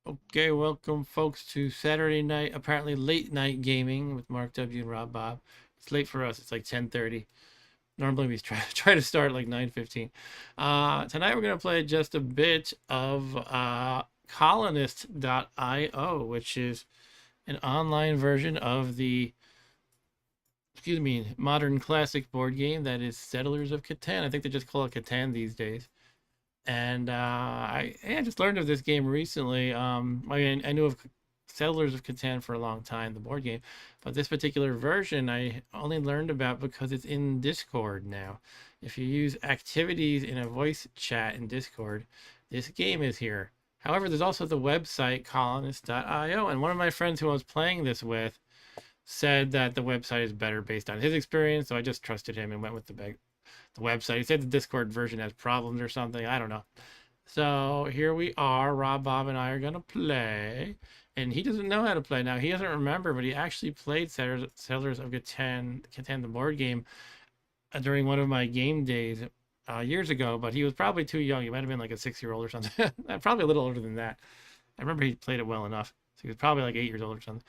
Okay, welcome folks to Saturday night, apparently late night gaming with Mark W and Rob Bob. It's late for us. It's like 10:30. Normally we try to start like 9:15. Tonight we're gonna play just a bit of Colonist.io, which is an online version of the modern classic board game that is Settlers of Catan. I think they just call it Catan these days. And I just learned of this game recently. I knew of Settlers of Catan for a long time, the board game, but this particular version I only learned about because it's in Discord now. If you use activities in a voice chat in Discord, this game is here. However, there's also the website colonist.io, and one of my friends who I was playing this with said that the website is better based on his experience, so I just trusted him and went with the website. He said the Discord version has problems or something. I don't know. So here we are. Rob, Bob, and I are gonna play, and he doesn't know how to play now. He doesn't remember, but he actually played Settlers of Catan, the board game, during one of my game days years ago. But he was probably too young. He might have been like a 6-year-old or something. Probably a little older than that. I remember he played it well enough. So he was probably like 8 years old or something.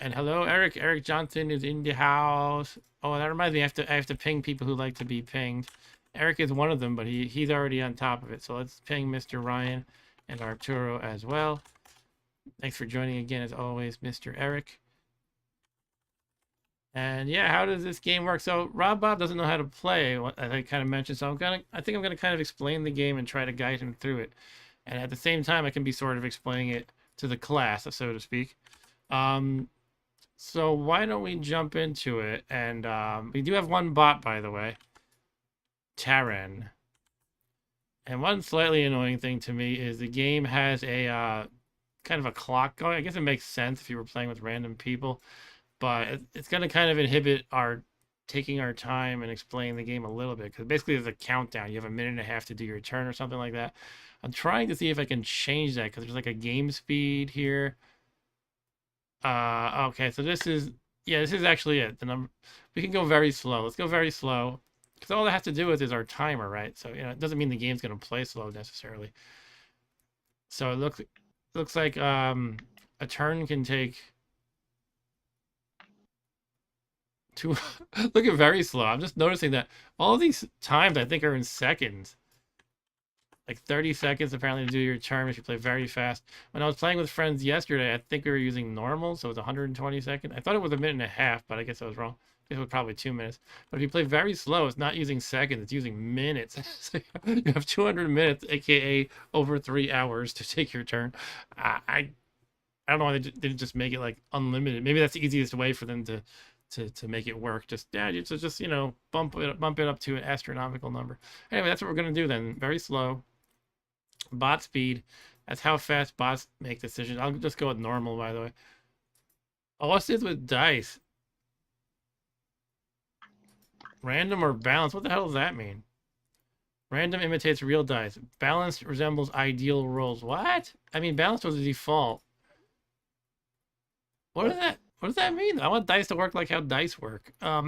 And hello, Eric. Eric Johnson is in the house. Oh, that reminds me. I have to ping people who like to be pinged. Eric is one of them, but he's already on top of it. So let's ping Mr. Ryan and Arturo as well. Thanks for joining again, as always, Mr. Eric. And yeah, how does this game work? So Rob Bob doesn't know how to play, as I kind of mentioned. So I think I'm gonna kind of explain the game and try to guide him through it. And at the same time, I can be sort of explaining it to the class, so to speak. So why don't we jump into it? And we do have one bot, by the way, Taran. And one slightly annoying thing to me is the game has a kind of a clock going. I guess it makes sense if you were playing with random people, but it's going to kind of inhibit our taking our time and explaining the game a little bit, because basically there's a countdown. You have a minute and a half to do your turn or something like that. I'm trying to see if I can change that, because there's like a game speed here. Okay, so this is, yeah, this is actually it. The number, we can go very slow. Let's go very slow, because all it has to do with is our timer, right? So, it doesn't mean the game's going to play slow necessarily. So it looks like a turn can take two. Look at very slow. I'm just noticing that all of these times I think are in seconds. Like 30 seconds apparently to do your turn if you play very fast. When I was playing with friends yesterday, I think we were using normal, so it was 120 seconds. I thought it was a minute and a half, but I guess I was wrong. It was probably 2 minutes. But if you play very slow, it's not using seconds, it's using minutes. So you have 200 minutes, aka over 3 hours, to take your turn. I I don't know why they didn't just make it like unlimited. Maybe that's the easiest way for them to make it work. Just bump it up to an astronomical number. Anyway, that's what we're gonna do then. Very slow. Bot speed. That's how fast bots make decisions. I'll just go with normal, by the way. Oh, what's this with dice? Random or balanced? What the hell does that mean? Random imitates real dice. Balanced resembles ideal rolls. What? I mean, balanced was the default. What does that mean? I want dice to work like how dice work. I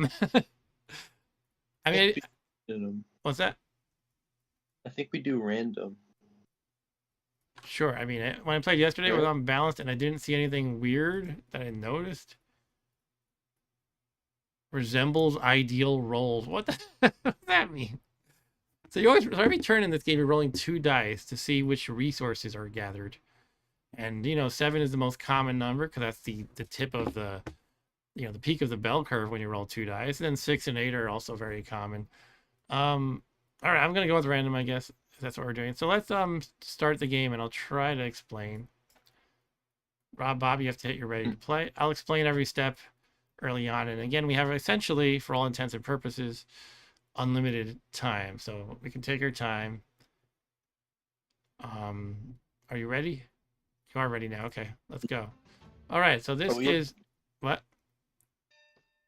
mean, Random. what's that? I think we do random. Sure. I mean, when I played yesterday, it was Right? unbalanced, and I didn't see anything weird that I noticed. Resembles ideal rolls. What the what does that mean? So every turn in this game, you're rolling 2 dice to see which resources are gathered. And 7 is the most common number, because that's the tip of the peak of the bell curve when you roll 2 dice. And then 6 and 8 are also very common. All right, I'm gonna go with random, I guess, if that's what we're doing. So let's start the game, and I'll try to explain. Rob, Bob, you have to hit you're ready to play. I'll explain every step early on, and again, we have essentially, for all intents and purposes, unlimited time, so we can take our time. Are you ready? You are ready now. Okay, let's go. All right, so this Oh, yeah. is what?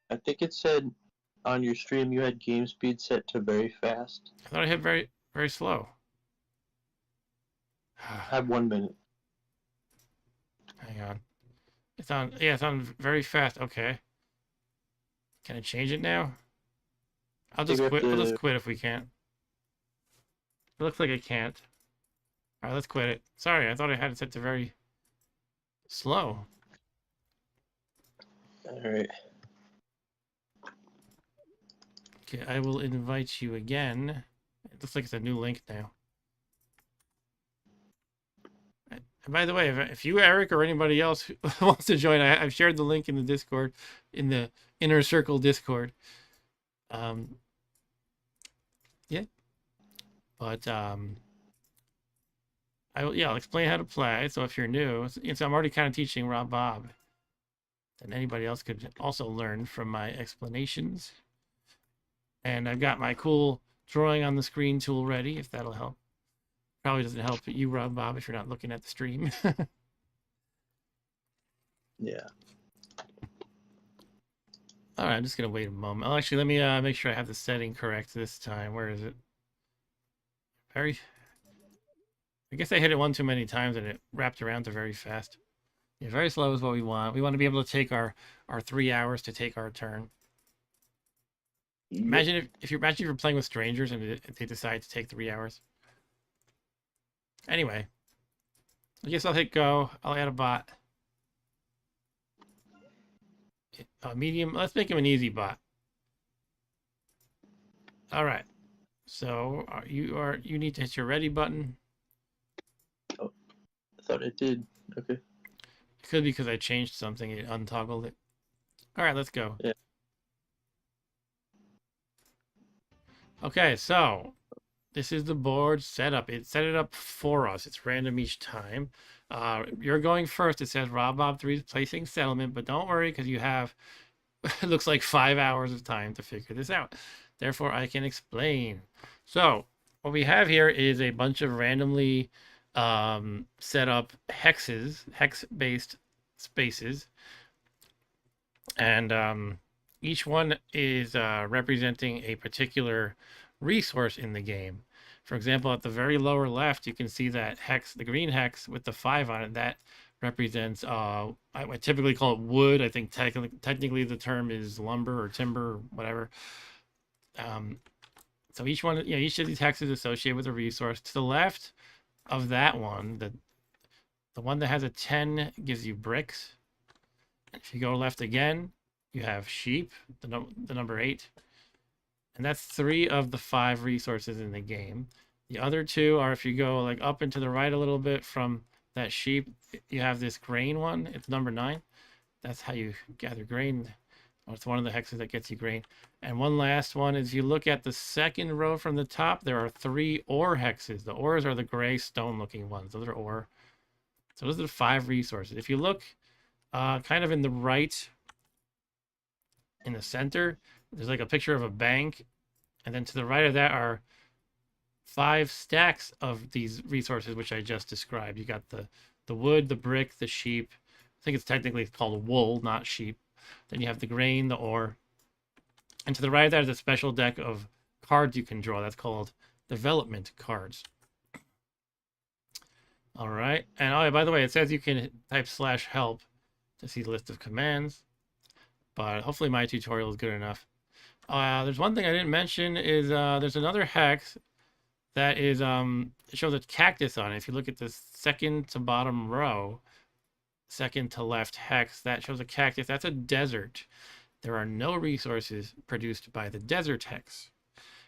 I think it said on your stream you had game speed set to very fast. I thought I hit very, very slow. I have 1 minute. Hang on. It's on very fast. Okay. Can I change it now? I'll I think just we have quit. We'll just to. quit if we can't. It looks like I can't. All right, let's quit it. Sorry, I thought I had it set to very slow. All right. Okay, I will invite you again. It looks like it's a new link now. And by the way, if you, Eric, or anybody else wants to join, I've shared the link in the Discord, in the Inner Circle Discord. Um, yeah, but I'll explain how to play. So if you're new, so I'm already kind of teaching Rob Bob, then anybody else could also learn from my explanations. And I've got my cool drawing on the screen tool ready, if that'll help. Probably doesn't help you, Rob Bob, if you're not looking at the stream. Yeah. All right, I'm just gonna wait a moment. Oh, actually, let me make sure I have the setting correct this time. Where is it? Very. I guess I hit it one too many times and it wrapped around to very fast. Yeah, very slow is what we want. We want to be able to take our 3 hours to take our turn. Yep. Imagine if you're playing with strangers and if they decide to take 3 hours. Anyway, I guess I'll hit go. I'll add a bot. Medium. Let's make him an easy bot. All right. So you need to hit your ready button. Oh, I thought it did. Okay. It could be because I changed something. It untoggled it. All right, let's go. Yeah. Okay, so this is the board setup. It set it up for us. It's random each time. You're going first. It says Rob Bob 3 is placing settlement, but don't worry because you have, it looks like 5 hours of time to figure this out. Therefore, I can explain. So what we have here is a bunch of randomly set up hexes, hex-based spaces. And each one is representing a particular resource in the game. For example, at the very lower left, you can see that hex, the green hex with the 5 on it, that represents, I typically call it wood. I think technically the term is lumber or timber or whatever. So each one, each of these hexes associated with a resource. To the left of that one, the one that has a 10 gives you bricks. If you go left again, you have sheep, the number 8. And that's 3 of the 5 resources in the game. The other 2 are, if you go like up and to the right a little bit from that sheep, you have this grain one. It's number 9. That's how you gather grain. It's one of the hexes that gets you grain. And one last one is, you look at the second row from the top, there are 3 ore hexes. The ores are the gray stone looking ones. Those are ore. So those are the 5 resources. If you look kind of in the right, in the center, there's like a picture of a bank. And then to the right of that are 5 stacks of these resources, which I just described. You got the wood, the brick, the sheep. I think it's technically called wool, not sheep. Then you have the grain, the ore. And to the right of that is a special deck of cards you can draw. That's called development cards. All right. And oh, by the way, it says you can type /help to see the list of commands. But hopefully my tutorial is good enough. There's one thing I didn't mention is there's another hex that is it shows a cactus on it. If you look at the second to bottom row, second to left hex, that shows a cactus. That's a desert. There are no resources produced by the desert hex.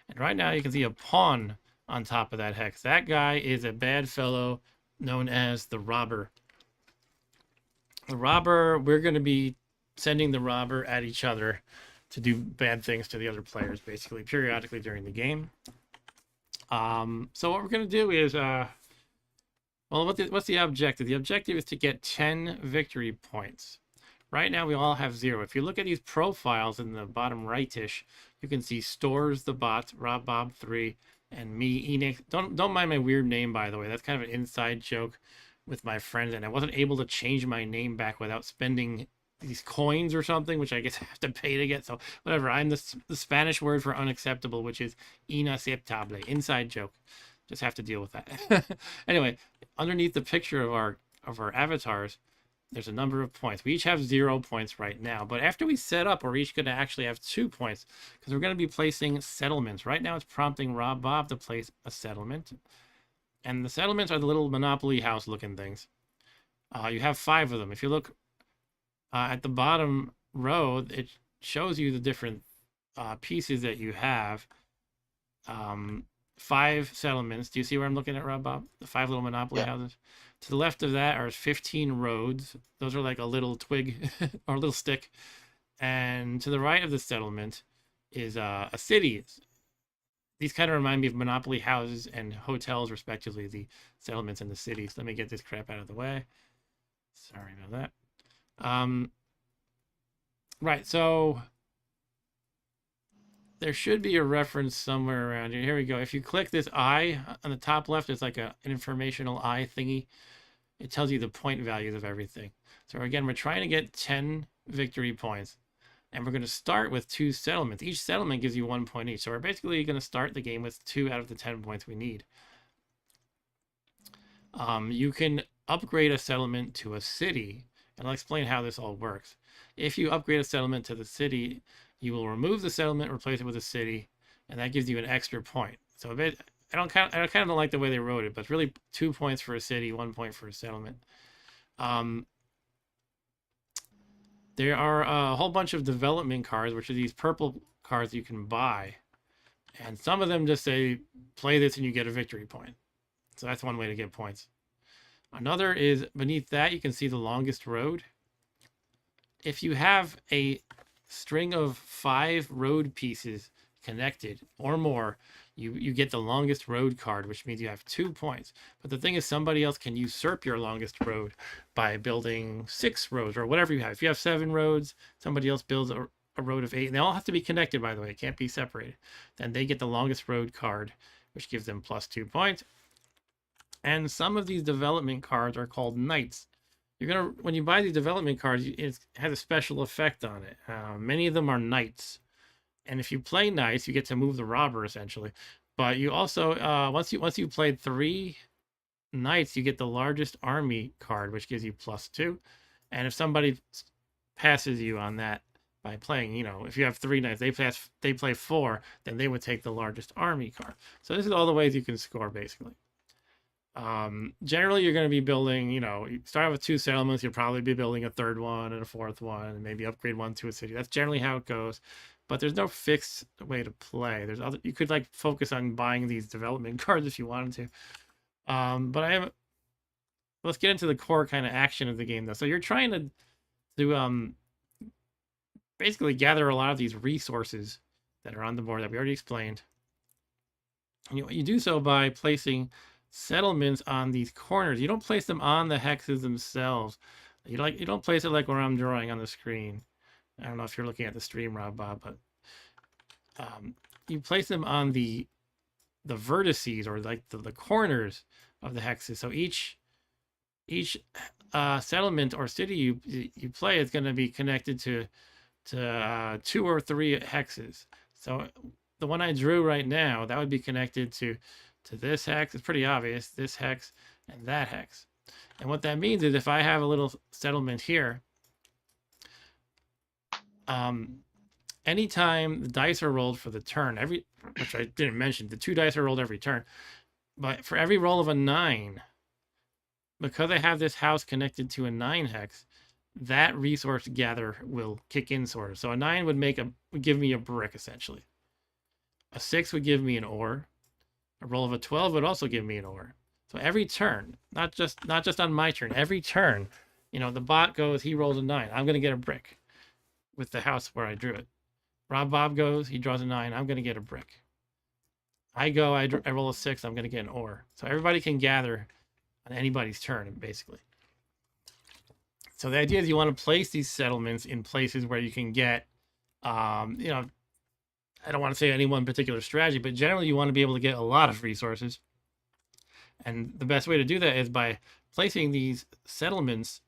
And right now you can see a pawn on top of that hex. That guy is a bad fellow known as the robber. The robber, we're going to be sending the robber at each other to do bad things to the other players, basically, periodically during the game. So what we're going to do is, well, what's the objective? The objective is to get 10 victory points. Right now, we all have 0. If you look at these profiles in the bottom right-ish, you can see Stores the Bot, Rob Bob 3, and me, Enix. Don't mind my weird name, by the way. That's kind of an inside joke with my friends, and I wasn't able to change my name back without spending these coins or something, which I guess I have to pay to get. So whatever. I'm the Spanish word for unacceptable, which is inaceptable. Inside joke. Just have to deal with that. Anyway, underneath the picture of our avatars, there's a number of points. We each have 0 points right now, but after we set up, we're each going to actually have 2 points because we're going to be placing settlements. Right now, it's prompting Rob Bob to place a settlement. And the settlements are the little Monopoly house looking things. You have 5 of them. If you look at the bottom row, it shows you the different pieces that you have. Um, 5 settlements. Do you see where I'm looking at, Rob Bob? The 5 little Monopoly Yeah. houses. To the left of that are 15 roads. Those are like a little twig or a little stick. And to the right of the settlement is a city. These kind of remind me of Monopoly houses and hotels, respectively, the settlements and the cities. Let me get this crap out of the way. Sorry about that. Right, so there should be a reference somewhere around here. Here we go. If you click this eye on the top left, it's like an informational eye thingy. It tells you the point values of everything. So again, we're trying to get 10 victory points. And we're going to start with 2 settlements. Each settlement gives you 1 point each. So we're basically going to start the game with 2 out of the 10 points we need. You can upgrade a settlement to a city, and I'll explain how this all works. If you upgrade a settlement to the city, you will remove the settlement, replace it with a city, and that gives you an extra point. So I kind of don't like the way they wrote it, but it's really 2 points for a city, 1 point for a settlement. There are a whole bunch of development cards, which are these purple cards you can buy. And some of them just say, play this and you get a victory point. So that's one way to get points. Another is beneath that, you can see the longest road. If you have a string of 5 road pieces connected or more, you get the longest road card, which means you have 2 points. But the thing is, somebody else can usurp your longest road by building 6 roads or whatever you have. If you have 7 roads, somebody else builds a road of 8, and they all have to be connected, by the way, it can't be separated. Then they get the longest road card, which gives them plus 2 points. And some of these development cards are called knights. When you buy these development cards, it has a special effect on it. Many of them are knights. And if you play knights, you get to move the robber essentially. But you also once you played 3 knights, you get the largest army card, which gives you plus 2. And if somebody passes you on that by playing, if you have 3 knights, they play 4, then they would take the largest army card. So this is all the ways you can score basically. Generally, you're going to be building, you start with 2 settlements, you'll probably be building a 3rd one and a 4th one, and maybe upgrade one to a city. That's generally how it goes. But there's no fixed way to play. You could like focus on buying these development cards if you wanted to. But let's get into the core kind of action of the game though. So you're trying to basically gather a lot of these resources that are on the board that we already explained. And you do so by placing settlements on these corners. You don't place them on the hexes themselves. You don't place it like where I'm drawing on the screen. I don't know if you're looking at the stream, Rob Bob, but you place them on the vertices or like the corners of the hexes. So each settlement or city you play is going to be connected to 2 or 3 hexes. So the one I drew right now, that would be connected to this hex. It's pretty obvious. This hex and that hex. And what that means is if I have a little settlement here, anytime the dice are rolled for the turn, which I didn't mention, the 2 dice are rolled every turn, but for every roll of a 9, because I have this house connected to a 9 hex, that resource gather will kick in sort of. So a 9 would give me a brick essentially. A 6 would give me an ore. A roll of a 12 would also give me an ore. So every turn, not just on my turn, every turn, the bot goes, he rolls a 9. I'm going to get a brick with the house where I drew it. Rob Bob goes, he draws a 9. I'm going to get a brick. I go, I roll a 6. I'm going to get an ore. So everybody can gather on anybody's turn, basically. So the idea is you want to place these settlements in places where you can get, I don't want to say any one particular strategy, but generally you want to be able to get a lot of resources. And the best way to do that is by placing these settlements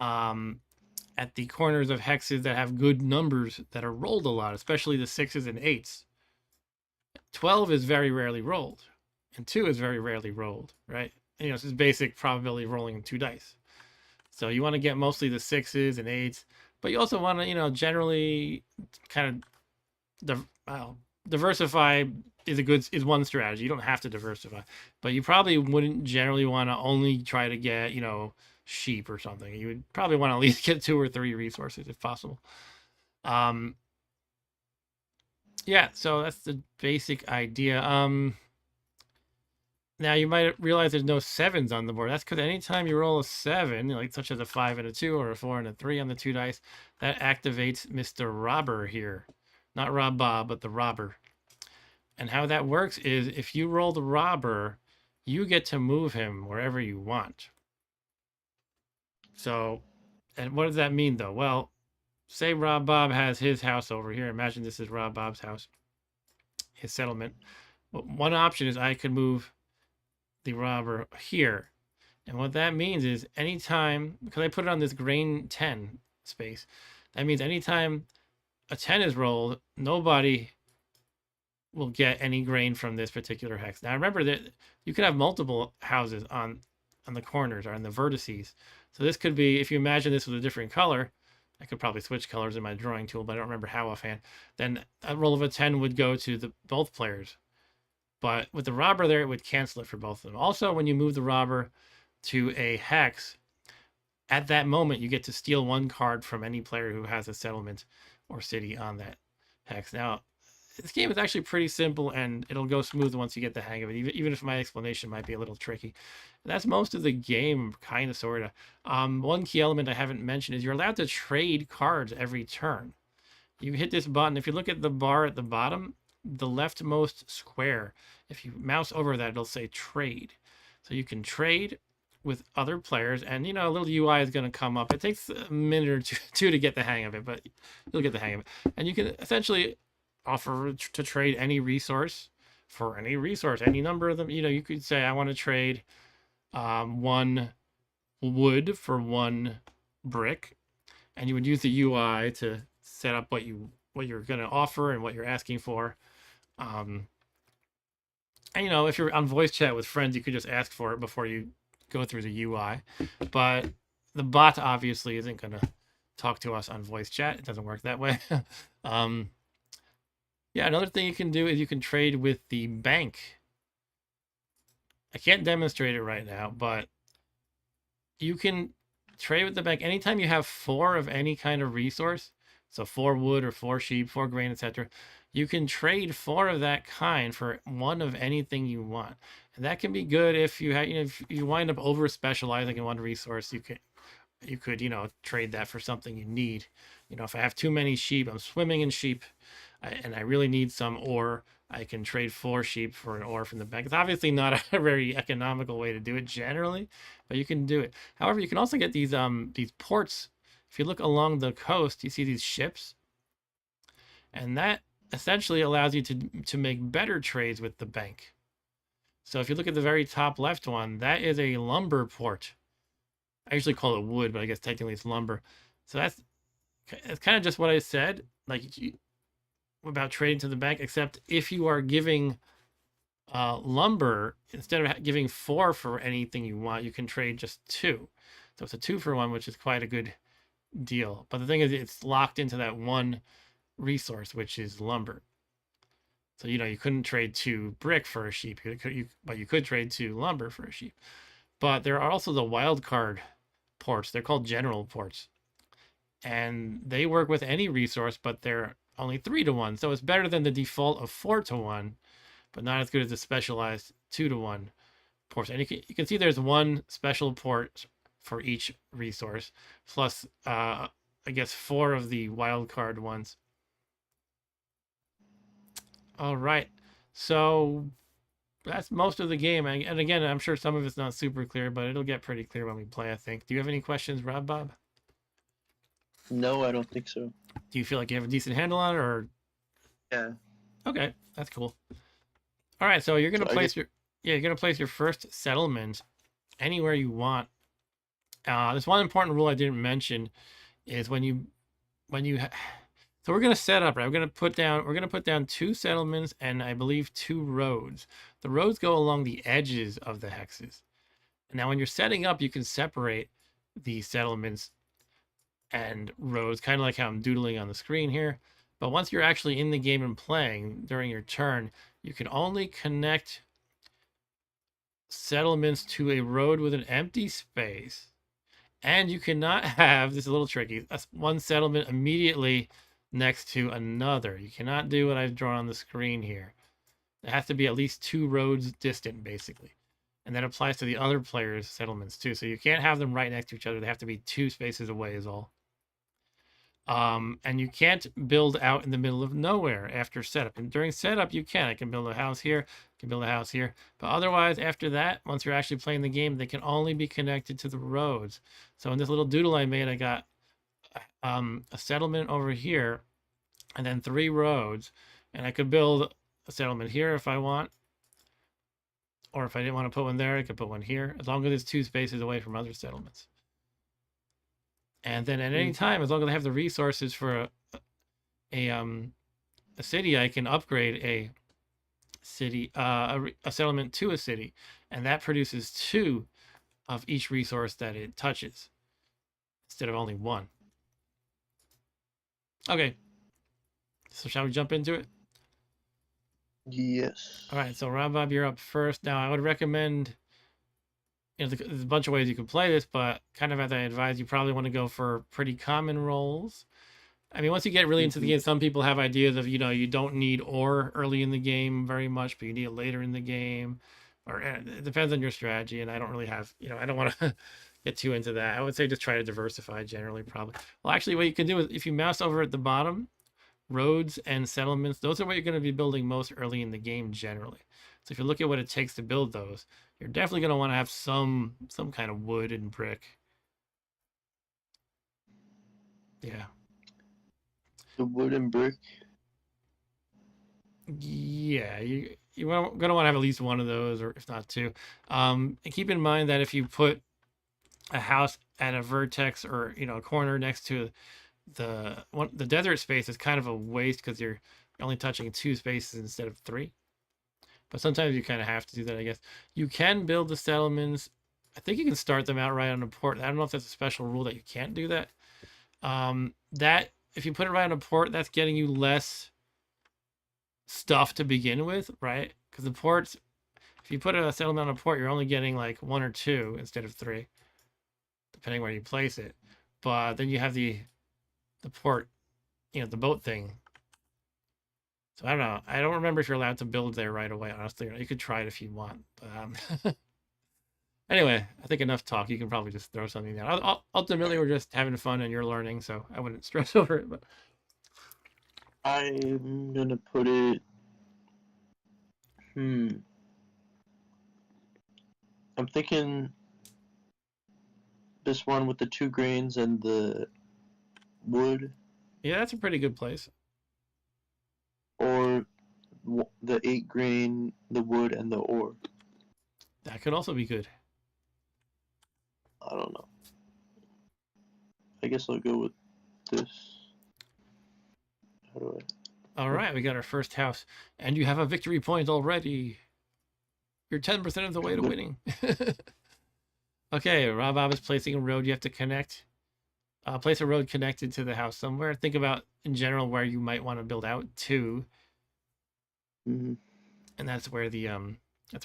at the corners of hexes that have good numbers that are rolled a lot, especially the 6s and 8s. 12 is very rarely rolled, and 2 is very rarely rolled, right? This is basic probability rolling 2 dice. So you want to get mostly the 6s and 8s, but you also want to, generally kind of diversify is one strategy. You don't have to diversify, but you probably wouldn't generally want to only try to get sheep or something. You would probably want to at least get 2 or 3 resources if possible. Um, yeah, so that's the basic idea. Now you might realize there's no sevens on the board. That's because anytime you roll a 7, like such as a 5 and a 2 or a 4 and a 3 on the 2 dice, that activates Mr. Robber here. Not Rob Bob, but the Robber. And how that works is if you roll the Robber, you get to move him wherever you want. So, and what does that mean though? Well, say Rob Bob has his house over here. Imagine this is Rob Bob's house, his settlement. Well, one option is I could move the Robber here. And what that means is anytime, because I put it on this grain 10 space, that means anytime a 10 is rolled, nobody will get any grain from this particular hex. Now remember that you could have multiple houses on the corners or on the vertices. So this could be, if you imagine this was a different color, I could probably switch colors in my drawing tool, but I don't remember how offhand. Then a roll of a 10 would go to the both players. But with the Robber there, it would cancel it for both of them. Also, when you move the Robber to a hex, at that moment you get to steal 1 card from any player who has a settlement or city on that hex. Now, this game is actually pretty simple and it'll go smooth once you get the hang of it, even if my explanation might be a little tricky. And that's most of the game, kind of, sort of. One key element I haven't mentioned is you're allowed to trade cards every turn. You hit this button. If you look at the bar at the bottom, the leftmost square, if you mouse over that, it'll say trade. So you can trade with other players, and a little UI is going to come up. It takes a minute or two to get the hang of it, but you'll get the hang of it. And you can essentially offer to trade any resource for any resource, any number of them. You could say, I want to trade 1 wood for 1 brick, and you would use the UI to set up what you're going to offer and what you're asking for. And if you're on voice chat with friends, you could just ask for it before you go through the UI. But the bot obviously isn't going to talk to us on voice chat. It doesn't work that way. Yeah, another thing you can do is you can trade with the bank. I can't demonstrate it right now, but you can trade with the bank anytime you have 4 of any kind of resource. So 4 wood or 4 sheep, 4 grain, etc. You can trade 4 of that kind for 1 of anything you want. And that can be good if you have, if you wind up over specializing in one resource, you could trade that for something you need. If I have too many sheep, I'm swimming in sheep, and I really need some ore, I can trade 4 sheep for an ore from the bank. It's obviously not a very economical way to do it generally, but you can do it. However, you can also get these ports. If you look along the coast, you see these ships, and that essentially allows you to make better trades with the bank. So if you look at the very top left one, that is a lumber port. I usually call it wood, but I guess technically it's lumber. So it's kind of just what I said, like about trading to the bank, except if you are giving lumber, instead of giving 4 for anything you want, you can trade just 2. So it's a 2 for 1, which is quite a good deal. But the thing is, it's locked into that 1 resource, which is lumber. So you couldn't trade 2 brick for a sheep, but you could trade 2 lumber for a sheep. But there are also the wild card ports. They're called general ports, and they work with any resource, but they're only 3 to 1. So it's better than the default of 4 to 1, but not as good as the specialized 2 to 1 ports. And you can see there's 1 special port for each resource, plus I guess 4 of the wild card ones. All right, so that's most of the game. And again, I'm sure some of it's not super clear, but it'll get pretty clear when we play, I think. Do you have any questions, Rob Bob? No, I don't think so. Do you feel like you have a decent handle on it, or? Yeah. Okay, that's cool. All right, so you're gonna place you're gonna place your first settlement anywhere you want. There's one important rule I didn't mention is when you so we're gonna set up, right? We're gonna put down 2 settlements and I believe 2 roads. The roads go along the edges of the hexes. Now, when you're setting up, you can separate the settlements and roads, kind of like how I'm doodling on the screen here. But once you're actually in the game and playing during your turn, you can only connect settlements to a road with an empty space. And you cannot have, this is a little tricky, one settlement immediately next to another. You cannot do what I've drawn on the screen here. It has to be at least 2 roads distant, basically. And that applies to the other players' settlements too. So you can't have them right next to each other. They have to be 2 spaces away is all. And you can't build out in the middle of nowhere after setup. And during setup, you can. I can build a house here, I can build a house here. But otherwise, after that, once you're actually playing the game, they can only be connected to the roads. So in this little doodle I made, I got a settlement over here, and then 3 roads. And I could build a settlement here if I want. Or if I didn't want to put one there, I could put one here, as long as it's 2 spaces away from other settlements. And then at any time, as long as I have the resources for a city, I can upgrade a city, a settlement to a city, and that produces 2 of each resource that it touches instead of only 1. Okay, so shall we jump into it? Yes. All right, so Bob, you're up first. Now, I would recommend, there's a bunch of ways you can play this, but kind of as I advise, you probably want to go for pretty common roles. I mean, once you get really into the game, some people have ideas of, you don't need ore early in the game very much, but you need it later in the game. Or it depends on your strategy. And I don't really have, I don't want to get too into that. I would say just try to diversify generally, probably. Well, actually, what you can do is if you mouse over at the bottom, roads and settlements, those are what you're going to be building most early in the game generally. So if you look at what it takes to build those, you're definitely going to want to have some kind of wood and brick. Yeah. The wood and brick. Yeah, you're gonna want to have at least one of those, or if not 2. And keep in mind that if you put a house at a vertex or a corner next to the desert space, is kind of a waste because you're only touching 2 spaces instead of 3. But sometimes you kind of have to do that, I guess. You can build the settlements. I think you can start them out right on a port. I don't know if that's a special rule that you can't do that. That if you put it right on a port, that's getting you less stuff to begin with, right? Because the ports, if you put a settlement on a port, you're only getting like 1 or 2 instead of 3, depending where you place it. But then you have the port, the boat thing. So I don't know. I don't remember if you're allowed to build there right away. Honestly, you could try it if you want. But anyway, I think enough talk. You can probably just throw something down. Ultimately, we're just having fun and you're learning, so I wouldn't stress over it. But I'm gonna put it. I'm thinking this one with the 2 grains and the wood, yeah, that's a pretty good place. or the 8 grain, the wood, and the ore. That could also be good. I don't know. I guess I'll go with this. How do I? All right, we got our first house, and you have a victory point already. You're 10% of the way to winning. Okay, Rob is placing a road you have to connect. Place a road connected to the house somewhere. Think about, in general, where you might want to build out to. Mm-hmm. And that's where you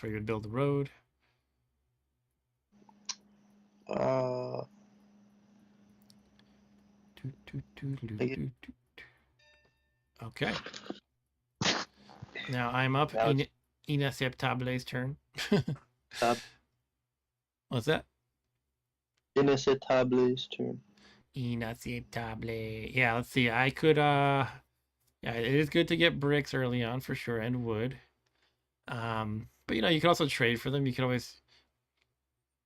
would build the road. Okay. Now I'm up. Inaceptable's turn. What's that? Inacetable's turn. Inaceptable. Yeah, let's see. I could yeah, it is good to get bricks early on for sure, and wood. But you can also trade for them. You can always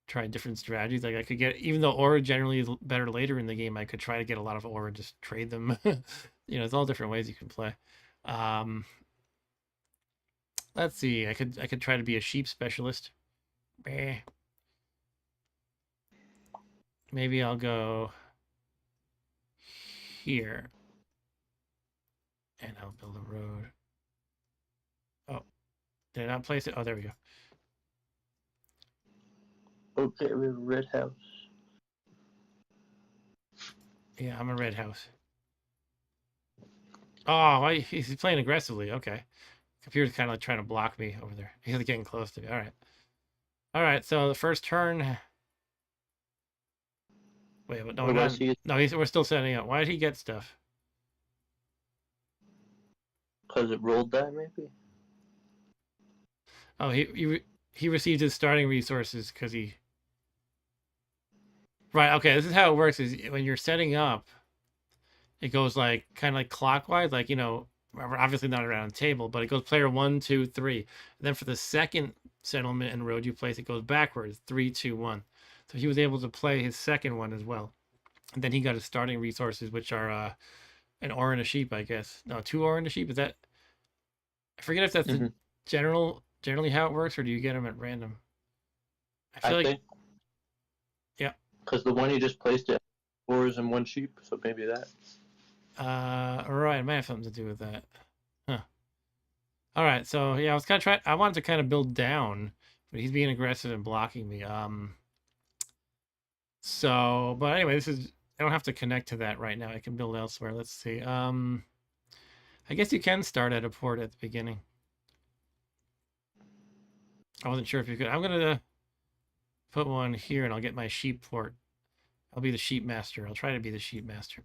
try different strategies. Like I could get, even though ore generally is better later in the game, I could try to get a lot of ore and just trade them. It's all different ways you can play. Let's see. I could try to be a sheep specialist. Maybe I'll go here. And I'll build a road. Oh, did I not place it? Oh, there we go. Okay, we have a red house. Yeah, I'm a red house. Oh, he's playing aggressively. Okay. Computer's kind of like trying to block me over there. He's like getting close to me. All right. All right. So the first turn. Wait, but no, we're Or why not. is he? No, we're still setting up. Why did he get stuff? Because it rolled that maybe. Oh, he received his starting resources because he. Right. Okay. This is how it works. Is when you're setting up, it goes like kind of like clockwise, like obviously not around the table, but it goes player one, two, three. And then for the second settlement and road you place, it goes backwards, three, two, one. So he was able to play his second one as well. And then he got his starting resources, which are an ore and a sheep, I guess. No, two ore and a sheep. Is that? I forget if that's the Hmm. generally how it works, or do you get them at random? I I feel like think yeah. because the one you just placed it, fours and one sheep, so maybe that. Right, it might have something to do with that. Huh. All right, so yeah, I was kind of trying. I wanted to kind of build down, but he's being aggressive and blocking me. So, but anyway, this is. I don't have to connect to that right now. I can build elsewhere. Let's see. I guess you can start at a port at the beginning. I wasn't sure if you could. I'm gonna put one here, and I'll get my sheep port. I'll be the sheep master. I'll try to be the sheep master.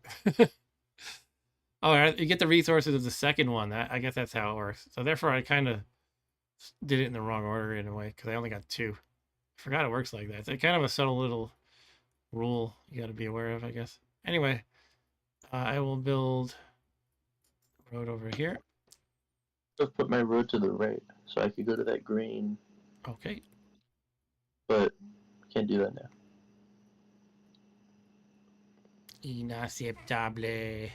All right, you get the resources of the second one. I guess that's how it works. So therefore, I kind of did it in the wrong order in a way because I only got two. I forgot it works like that. It's kind of a subtle little rule you got to be aware of, I guess. Anyway, I will build road over here. Just put my road to the right, so I could go to that green, Okay. but can't do that now. Inaceptable.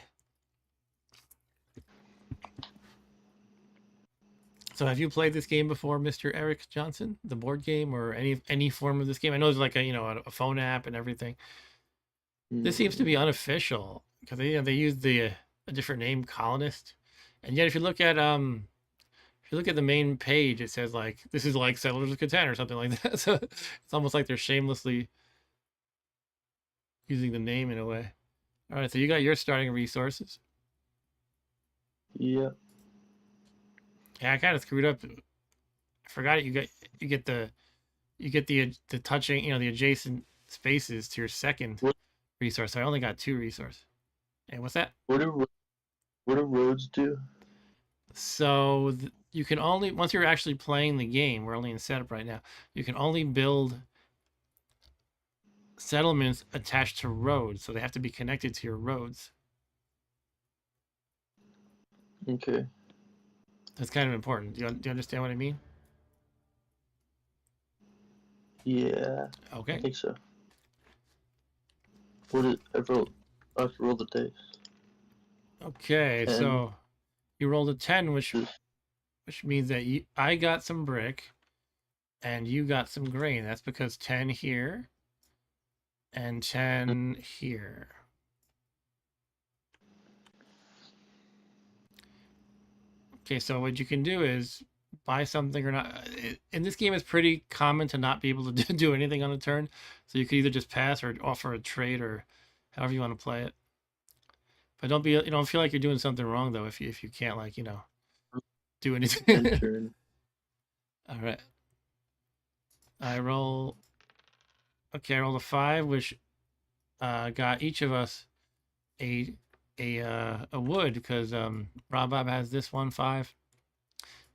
So have you played this game before, Mr. Eric Johnson? The board game or any form of this game? I know there's like a phone app and everything. This seems to Mm, be unofficial because they use a different name, Colonist, and yet if you look at the main page, it says like this is like Settlers of Catan or something like that. So it's almost like they're shamelessly using the name in a way. All right, so you got your starting resources. yeah. Yeah, I kind of screwed up. I forgot it. You get the touching, the adjacent spaces to your second What resource. So I only got two resources. And what's that? what do what do roads do? So you can only once you're actually playing the game. We're only in setup right now. You can only build settlements attached to roads, so they have to be connected to your roads. Okay. That's kind of important. Do you understand what I mean? Yeah, I Okay. think so. What is I roll? I have to roll the dice. Okay. 10. So you rolled a 10, This which means that I got some brick and you got some grain. That's because 10 here and 10 here. Okay, so what you can do is buy something or not. In this game, it's pretty common to not be able to do anything on a turn. So you could either just pass or offer a trade or however you want to play it. But don't feel like you're doing something wrong though if you can't like do end anything. turn. All right, I roll. Okay, I rolled a 5, which got each of us a a wood because Rob Bob has this 1 5,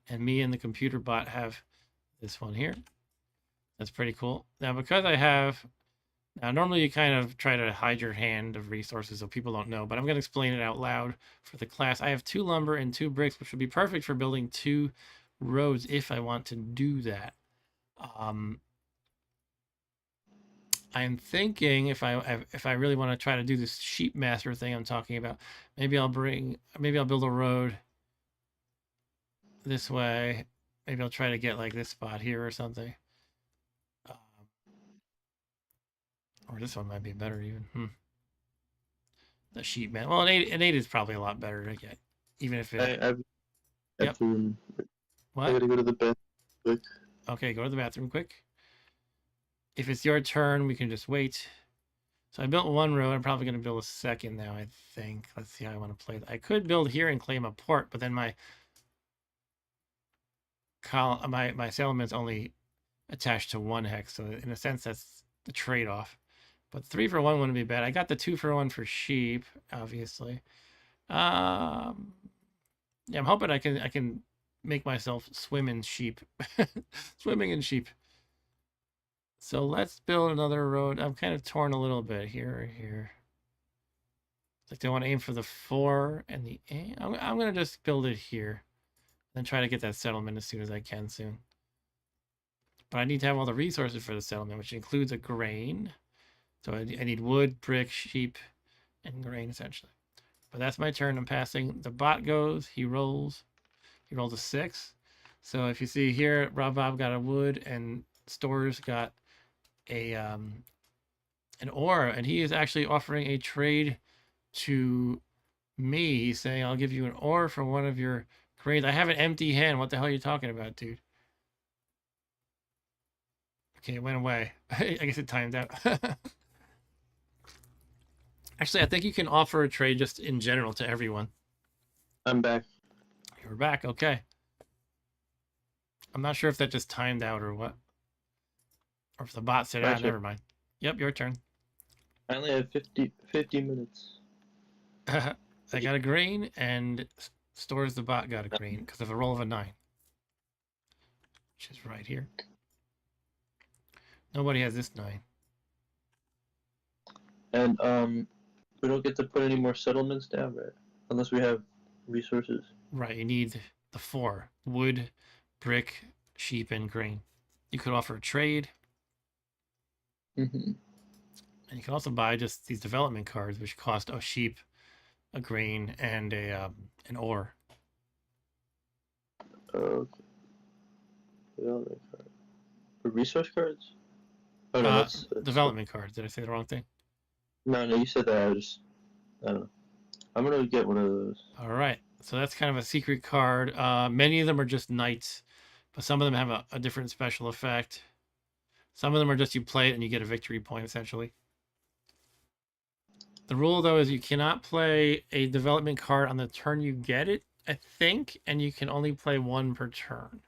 and me and the computer bot have this one here. That's pretty cool. Now because I have now normally you kind of try to hide your hand of resources so people don't know, but I'm going to explain it out loud for the class. I have 2 lumber and 2 bricks, which would be perfect for building 2 roads if I want to do that. Um, I'm thinking if I really want to try to do this sheep master thing I'm talking about, maybe I'll build a road this way. Maybe I'll try to get like this spot here or something. Um, or this one might be better even. The sheep man. Well, an eight is probably a lot better to get, even if it. I've Yep. bathroom. I What? gotta go to the bathroom quick. Okay, go to the bathroom quick. If it's your turn, we can just wait. So I built one road. I'm probably going to build a second now, I think. Let's see how I want to play that. I could build here and claim a port, but then my settlement's only attached to one hex, so in a sense that's the trade-off. But 3 for 1 wouldn't be bad. I got the 2 for 1 for sheep, obviously. Um, yeah, I'm hoping I can make myself swim in sheep, swimming in sheep. So let's build another road. I'm kind of torn a little bit here or here. It's like, do I want to aim for the 4 and the 8? I'm gonna just build it here, and try to get that settlement as soon as I can soon. But I need to have all the resources for the settlement, which includes a grain. So I need wood, brick, sheep, and grain essentially. But that's my turn. I'm passing. The bot goes. He rolls. He rolls a 6. So if you see here, Rob Bob got a wood, and Stores got a an ore, and he is actually offering a trade to me. He's saying, "I'll give you an ore for one of your grains." I have an empty hand. What the hell are you talking about, dude? Okay, it went away. I guess it timed out. Actually, I think you can offer a trade just in general to everyone. I'm back. You're back. Okay. I'm not sure if that just timed out or what. Or if the bot said, My ah, turn. never mind. Yep, your turn. I only have 50 minutes. I got a green, and Stores the bot got a green because of a roll of a 9. Which is right here. Nobody has this 9. And we don't get to put any more settlements down, right? Unless we have resources. Right, you need the 4. Wood, brick, sheep, and grain. You could offer a trade. Mm-hmm. And you can also buy just these development cards, which cost a sheep, a grain, and an ore. Okay. Development card. For resource cards? Oh no, that's Development cards. Did I say the wrong thing? no, no. You said that. I don't know. I'm gonna get one of those. All right. So that's kind of a secret card. Many of them are just knights, but some of them have a different special effect. Some of them are just you play it and you get a victory point, essentially. The rule, though, is you cannot play a development card on the turn you get it, I think, and you can only play one per turn.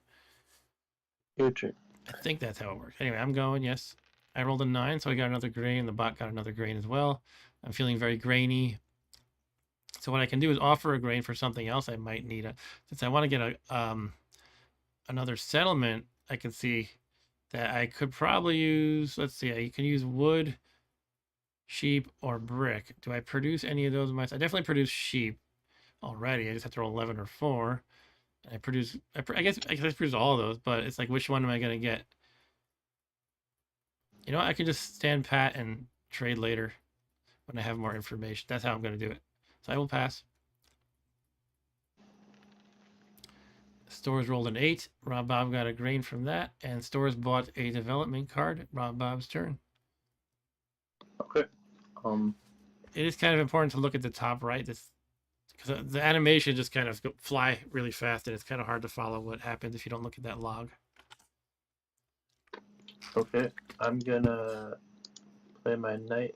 Your turn. I think that's how it works. Anyway, I'm going, yes. I rolled a 9, so I got another grain. The bot got another grain as well. I'm feeling very grainy. So what I can do is offer a grain for something else I might need. Since I want to get a another settlement, I can see that I could probably use, let's see, you can use wood, sheep, or brick. Do I produce any of those myself? I definitely produce sheep already. I just have to roll 11 or 4. I produce, I guess I produce all of those, but it's like, which one am I going to get? You know, I can just stand pat and trade later when I have more information. That's how I'm going to do it. So I will pass. Stores rolled an 8. Rob Bob got a grain from that, and Stores bought a development card. Rob Bob's turn. Okay. It is kind of important to look at the top right. This because the animation just kind of fly really fast, and it's kind of hard to follow what happens if you don't look at that log. Okay. I'm gonna play my knight.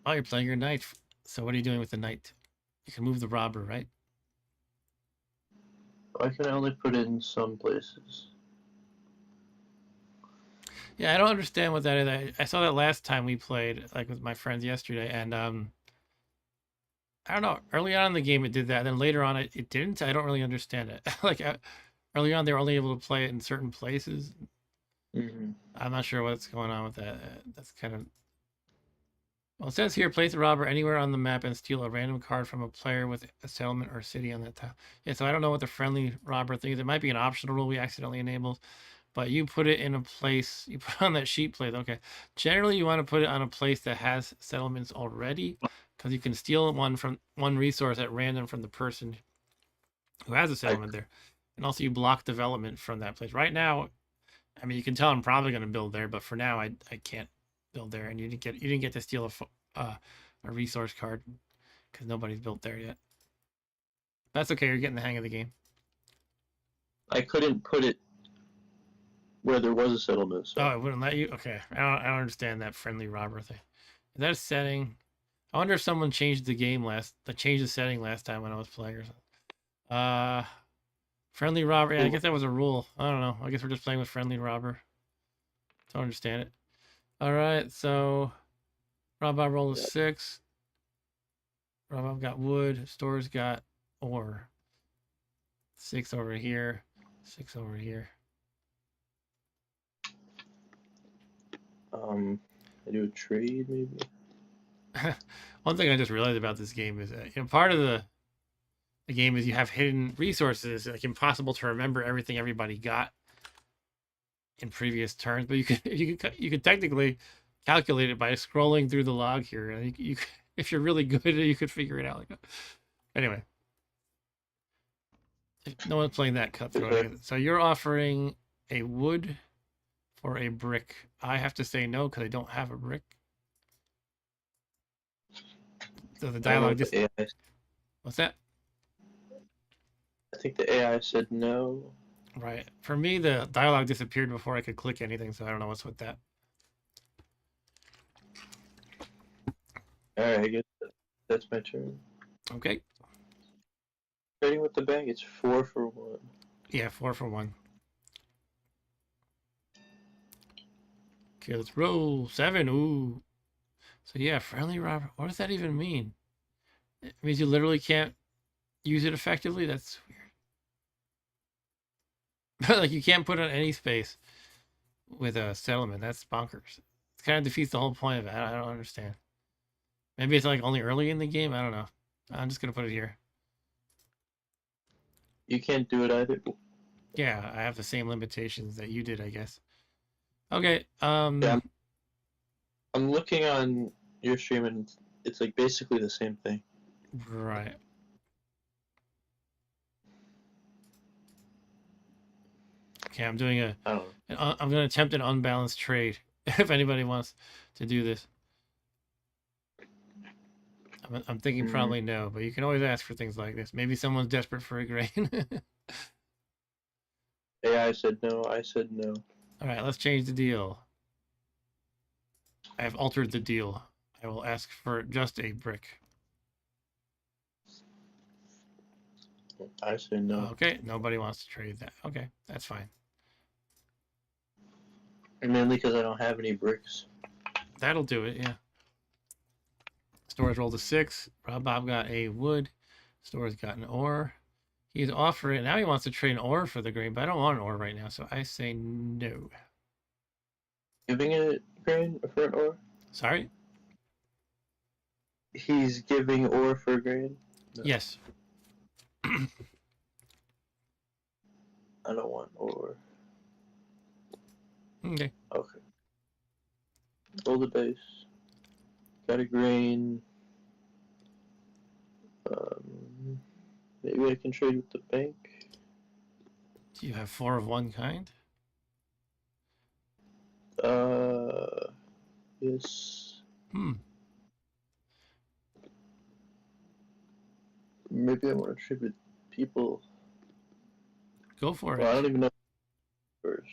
Oh, you're playing your knight. So what are you doing with the knight? You can move the robber, right? I can only put it in some places. Yeah, I don't understand what that is. I saw that last time we played, like with my friends yesterday, and I don't know. Early on in the game, it did that. Then later on, it didn't. I don't really understand it. Like early on, they were only able to play it in certain places. Mm-hmm. I'm not sure what's going on with that. That's kind of well. It says here, place a robber anywhere on the map and steal a random card from a player with a settlement or city on that tile. Yeah, so I don't know what the friendly robber thing is. It might be an optional rule we accidentally enabled, but you put it in a place. You put on that sheet plate. Okay. Generally, you want to put it on a place that has settlements already, because you can steal one resource at random from the person who has a settlement there, and also you block development from that place. Right now, I mean, you can tell I'm probably going to build there, but for now, I can't build there, and you didn't get to steal a resource card because nobody's built there yet. That's okay. You're getting the hang of the game. I couldn't put it where there was a settlement. So. Oh, it wouldn't let you. Okay, I don't understand that friendly robber thing. Is that a setting? I wonder if someone changed the setting last time when I was playing or something. Friendly robber. Yeah, I Ooh, guess that was a rule. I don't know. I guess we're just playing with friendly robber. Don't understand it. All right, so Rob rolled a yeah. 6. Rob got wood. Store's got ore. 6 over here. 6 over here. I do a trade maybe. One thing I just realized about this game is that, part of the game is you have hidden resources, like impossible to remember everything everybody got in previous turns, but you could technically calculate it by scrolling through the log here. And if you're really good, you could figure it out. Like, anyway, no one's playing that cutthroat. So you're offering a wood for a brick. I have to say no because I don't have a brick. So the I don't know dialogue what just the AI. what's that? I think the AI said no. Right. For me, the dialogue disappeared before I could click anything, so I don't know what's with that. All right, I guess that's my turn. Okay. Trading with the bank. It's 4 for 1. Yeah, 4 for 1. Okay, let's roll 7. Ooh. So yeah, friendly robber. What does that even mean? It means you literally can't use it effectively. That's weird. Like you can't put on any space with a settlement. That's bonkers. It kind of defeats the whole point of it. I don't understand. Maybe it's like only early in the game. I don't know. I'm just gonna put it here. You can't do it either. Yeah, I have the same limitations that you did, I guess. Okay. Yeah, I'm looking on your stream and it's like basically the same thing. Right. Okay, I'm doing I don't know. I'm gonna attempt an unbalanced trade. If anybody wants to do this, I'm thinking Mm, probably no, but you can always ask for things like this. Maybe someone's desperate for a grain. AI said no. I said no. All right, let's change the deal. I have altered the deal. I will ask for just a brick. I said no. Okay, nobody wants to trade that. Okay, that's fine. And mainly because I don't have any bricks. That'll do it. Yeah. Stores rolled a 6. Bob got a wood. Stores got an ore. He's offering. Now he wants to trade an ore for the grain, but I don't want an ore right now, so I say no. Giving it grain for an ore? Sorry. He's giving ore for grain? No. Yes. I don't want ore. Okay. Okay. Roll the dice. Got a grain. Maybe I can trade with the bank. Do you have 4 of one kind? Yes. Hmm. Maybe I want to trade with people. Go for Well, I it. don't even know first.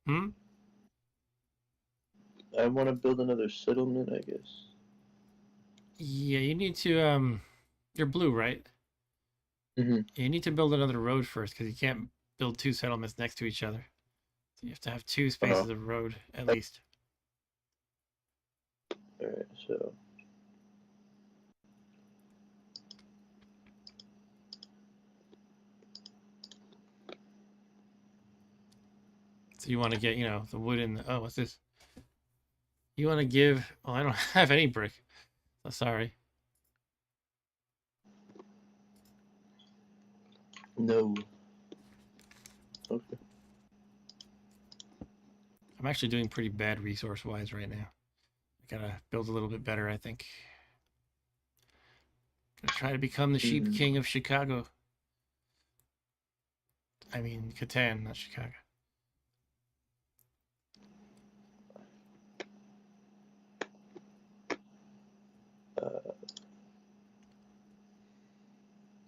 Hmm. I want to build another settlement, I guess. Yeah, you need to. You're blue, right? Mm-hmm. You need to build another road first because you can't build 2 settlements next to each other. So you have to have 2 Oh, spaces of road at least. alright, so. So you want to get, the wood in the. Oh, what's this? You want to give. Oh, I don't have any brick. Oh, sorry. No. Okay. I'm actually doing pretty bad resource wise right now. I gotta build a little bit better, I think. Gonna try to become the sheep Mm-hmm. king of Chicago. I mean, Catan, not Chicago. Uh,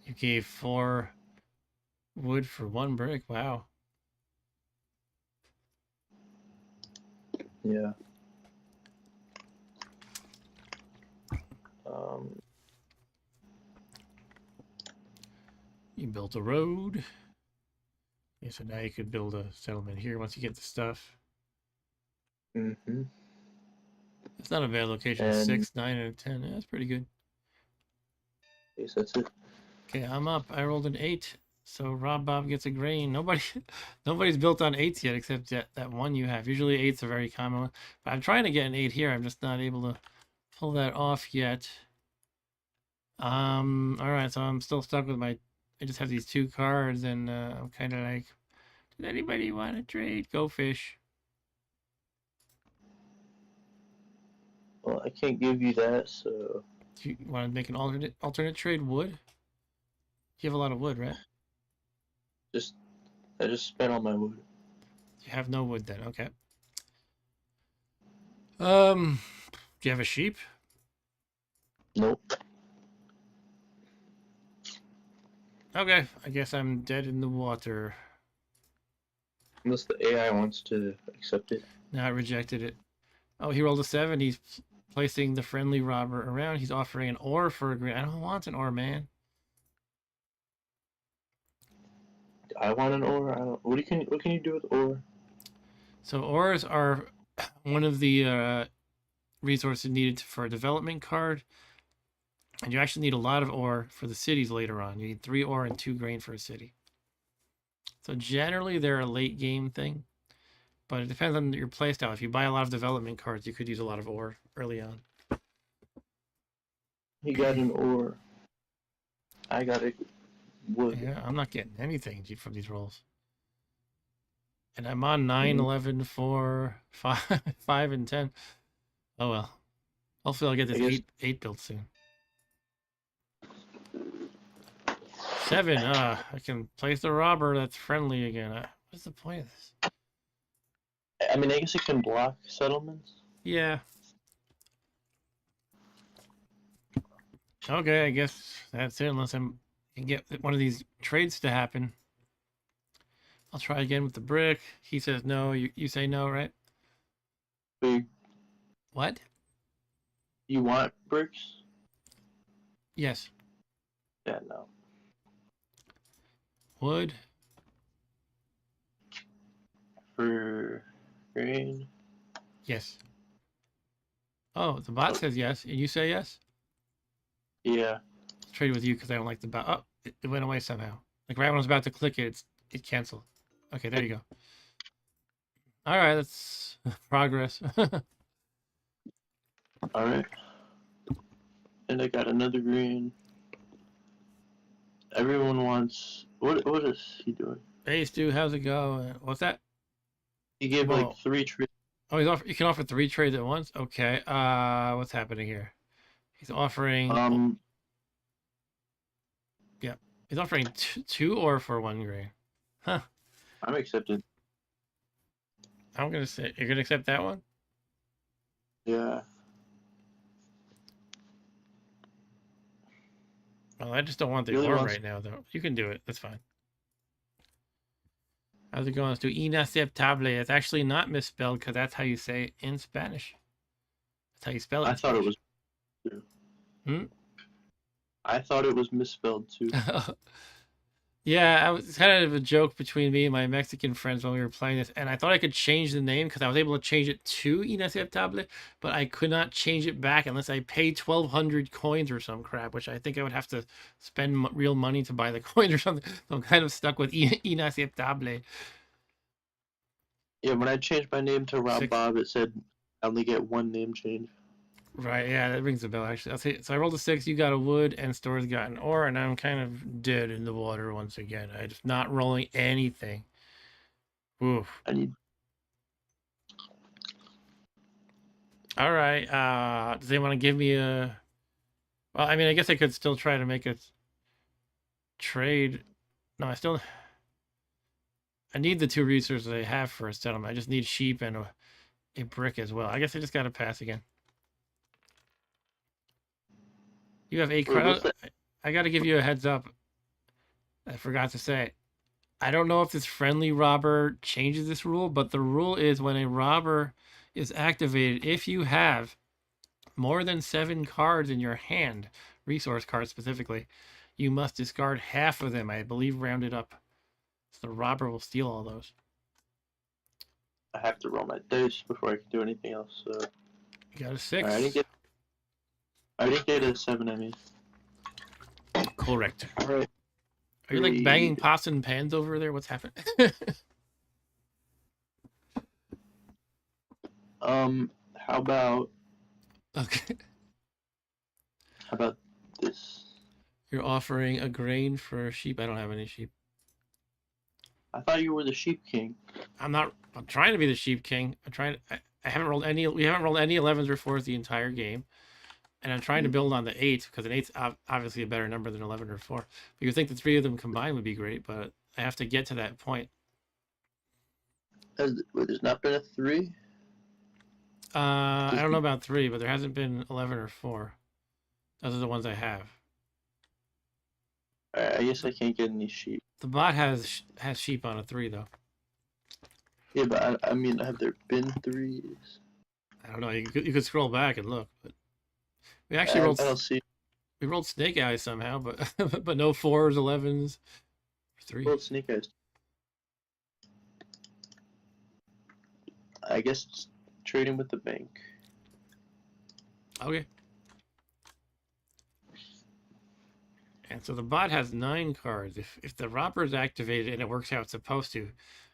You gave 4 wood for 1 brick. Wow. yeah. Um, You built a road. Yeah, so now you could build a settlement here once you get the stuff. Mm-hmm. It's not a bad location. And 6, 9, and a 10. Yeah, that's pretty good. I guess that's it. Okay, I'm up. I rolled an 8. So Rob Bob gets a grain. Nobody's built on 8s yet except that one you have. Usually 8s are very common. But I'm trying to get an 8 here. I'm just not able to pull that off yet. All right, so I'm still stuck with my. I just have these 2 cards, and I'm kind of like, does anybody want to trade? Go fish. Well, I can't give you that, so Do you want to make an alternate trade? Wood? You have a lot of wood, right? just I just spent all my wood. You have no wood then. Okay. Um, do you have a sheep? Nope. Okay, I guess I'm dead in the water. Unless the AI wants to accept it. Now I rejected it. Oh, he rolled a 7. He's placing the friendly robber around. He's offering an ore for a green. I don't want an ore, man. I want an ore. I don't. What can you do with ore? So ores are one of the resources needed for a development card. And you actually need a lot of ore for the cities later on. You need 3 ore and 2 grain for a city. So generally they're a late game thing, but it depends on your playstyle. If you buy a lot of development cards, you could use a lot of ore early on. He got an ore. I got a wood. Yeah, I'm not getting anything from these rolls. And I'm on 9, Mm, 11, 4, 5, 5, and 10. Oh well. Hopefully I'll get I this guess 8 built soon. 7, I can place the robber that's friendly again. What's the point of this? I mean I guess it can block settlements. Yeah. Okay, I guess that's it. Unless I can get one of these trades to happen. I'll try again with the brick. He says no. You say no, right? So What? you want bricks? Yes. Yeah, no. Wood. For grain. Yes. Oh, the bot Oh, says yes, and you say yes. yeah. I'll trade with you because I don't like the bot. Oh, it went away somehow. Like right when I was about to click it, it canceled. Okay, there you go. All right, that's progress. All right. And I got another green. Everyone wants. What is he doing? Hey, Stu, how's it going? What's that? He gave like Whoa. 3 trees. Oh, he's off. You can offer 3 trades at once. Okay. What's happening here? He's offering. Oh, Um, yeah, he's offering 2 ore for 1 grain. Huh. I'm accepted. I'm gonna say you're gonna accept that one. Yeah. Well, I just don't want He the really ore wants. right now, though. You can do it. That's fine. How's it going? Let's do inaceptable. It's actually not misspelled because that's how you say it in Spanish. That's how you spell it I in thought it Spanish. was. Too. Hmm? I thought it was misspelled too. Yeah, it's kind of a joke between me and my Mexican friends when we were playing this, and I thought I could change the name because I was able to change it to inaceptable, but I could not change it back unless I paid 1,200 coins or some crap, which I think I would have to spend real money to buy the coins or something. So I'm kind of stuck with inaceptable. Yeah, when I changed my name to Rob Six. Bob, it said I only get one name change. Right, yeah, that rings a bell actually. I'll say so I rolled a 6, you got a wood, and Store's got an ore, and I'm kind of dead in the water once again. I just not rolling anything. Oof. I need. All right. Does they want to give me a? Well, I mean, I guess I could still try to make a trade. No, I need the 2 resources I have for a settlement. I just need sheep and a brick as well. I guess I just got to pass again. You have 8 Wait, what's cards. that? I got to give you a heads up. I forgot to say. I don't know if this friendly robber changes this rule, but the rule is when a robber is activated, if you have more than 7 cards in your hand, resource cards specifically, you must discard half of them, I believe rounded up. So the robber will steal all those. I have to roll my dice before I can do anything else. So, You got a alright, I didn't 6. get. I didn't get a 7. I mean, Correct. all right, Are you like banging greed. pots and pans over there? What's happening? How about Okay. how about this? You're offering a grain for a sheep. I don't have any sheep. I thought you were the sheep king. I'm not. I'm trying to be the sheep king. I'm trying. I haven't rolled any. We haven't rolled any 11s or 4s the entire game, and I'm trying to build on the 8 because an 8's obviously a better number than 11 or 4. You would think the 3 of them combined would be great, but I have to get to that point. There's not been a 3. I don't know about 3, but there hasn't been 11 or 4. Those are the ones I have. I guess I can't get any sheep. The bot has sheep on a 3 though. Yeah, but I mean, have there been 3s? I don't know. You could scroll back and look, but we actually I don't see. we rolled snake eyes somehow, but but no 4s, 11s, 3. Well, snake eyes. I guess it's trading with the bank. Okay. And so the bot has 9 cards. If the robber is activated and it works how it's supposed to,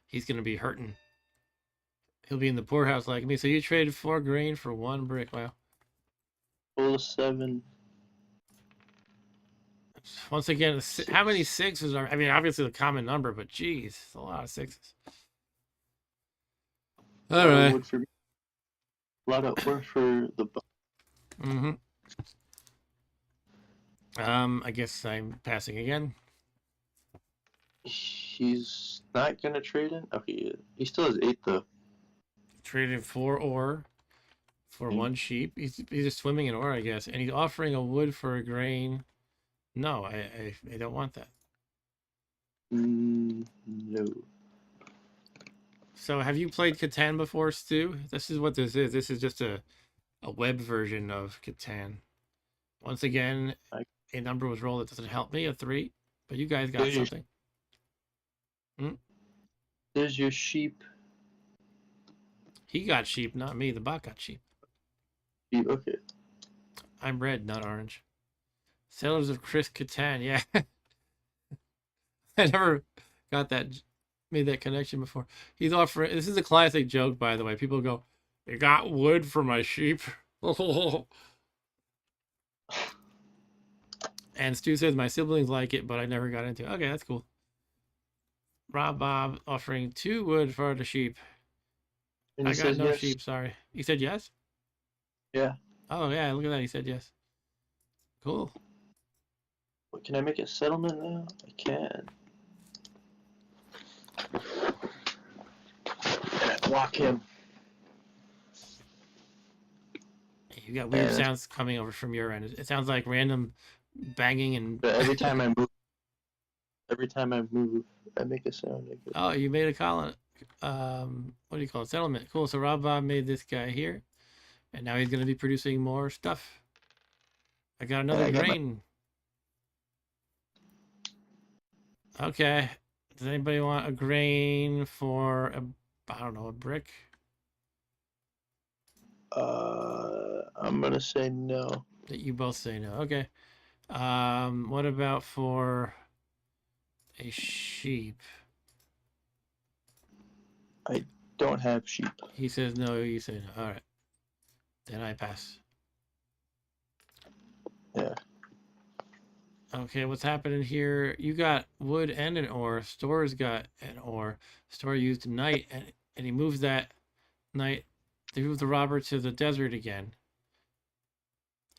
he's going to be hurting. He'll be in the poorhouse like me. So you traded 4 grain for 1 brick. Wow. Full of 7. Once again, Six. how many 6s are? I mean, obviously the common number, but geez, it's a lot of 6s. All right. A lot of work for the. Mm-hmm. I guess I'm passing again. He's not gonna trade in. Okay, he still has 8 though. Traded 4 ore for 1 sheep. He's just swimming in ore, I guess, and he's offering a wood for a grain. No, I don't want that. No. So have you played Catan before, Stu? This is what this is. This is just a web version of Catan. Once again, a number was rolled that doesn't help me, a 3, but you guys got something. There's your sheep. He got sheep, not me. The bot got sheep. Okay. I'm red, not orange. Settlers of Chris Catan, yeah. I never got that, made that connection before. He's offering, this is a classic joke, by the way. People go, "You got wood for my sheep?" And Stu says, "My siblings like it, but I never got into it." Okay, that's cool. Rob Bob offering 2 wood for the sheep. And I got no yes. sheep, sorry. He said yes? Yeah. Oh, yeah, look at that. He said yes. Cool. Can I make a settlement now? I can. And I block him. You got weird sounds coming over from your end. It sounds like random banging and. But every time I move, I make a sound. Oh, you made a colony. What do you call it? Settlement. Cool. So Rob Bob made this guy here, and now he's going to be producing more stuff. I got another grain. Okay. Does anybody want a grain for I don't know, a brick? I'm gonna say no. You both say no. Okay. What about for a sheep? I don't have sheep. He says no, you say no. All right. Then I pass. Yeah. Okay, what's happening here? You got wood and an ore. Store's got an ore. Store used night, and he moves that night. They moved the robber to the desert again.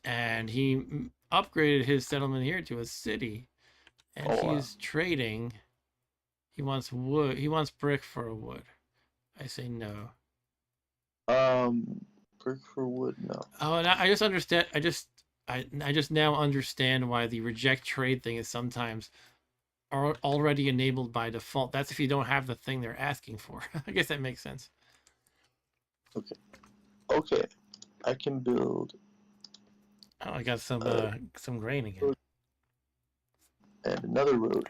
And he upgraded his settlement here to a city. And he's trading. He wants wood. He wants brick for a wood. I say no. Brick for wood, no. Oh, and I just understand. I just now understand why the reject trade thing is sometimes already enabled by default. That's if you don't have the thing they're asking for. I guess that makes sense. Okay. I can build. Oh, I got some grain again. And another road.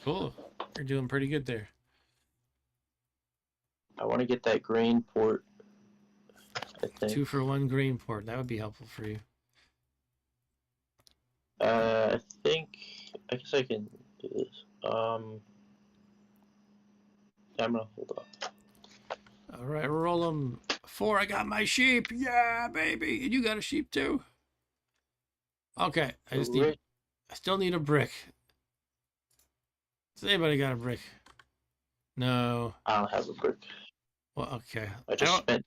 Cool. You're doing pretty good there. I want to get that grain port. I think. 2-for-1 green port. That would be helpful for you. I think. I guess I can do this. I'm gonna hold on. All right, roll them. 4. I got my sheep. Yeah, baby. And you got a sheep too. Okay. Right. I still need a brick. Has anybody got a brick? No. I don't have a brick. Well, okay. I just spent.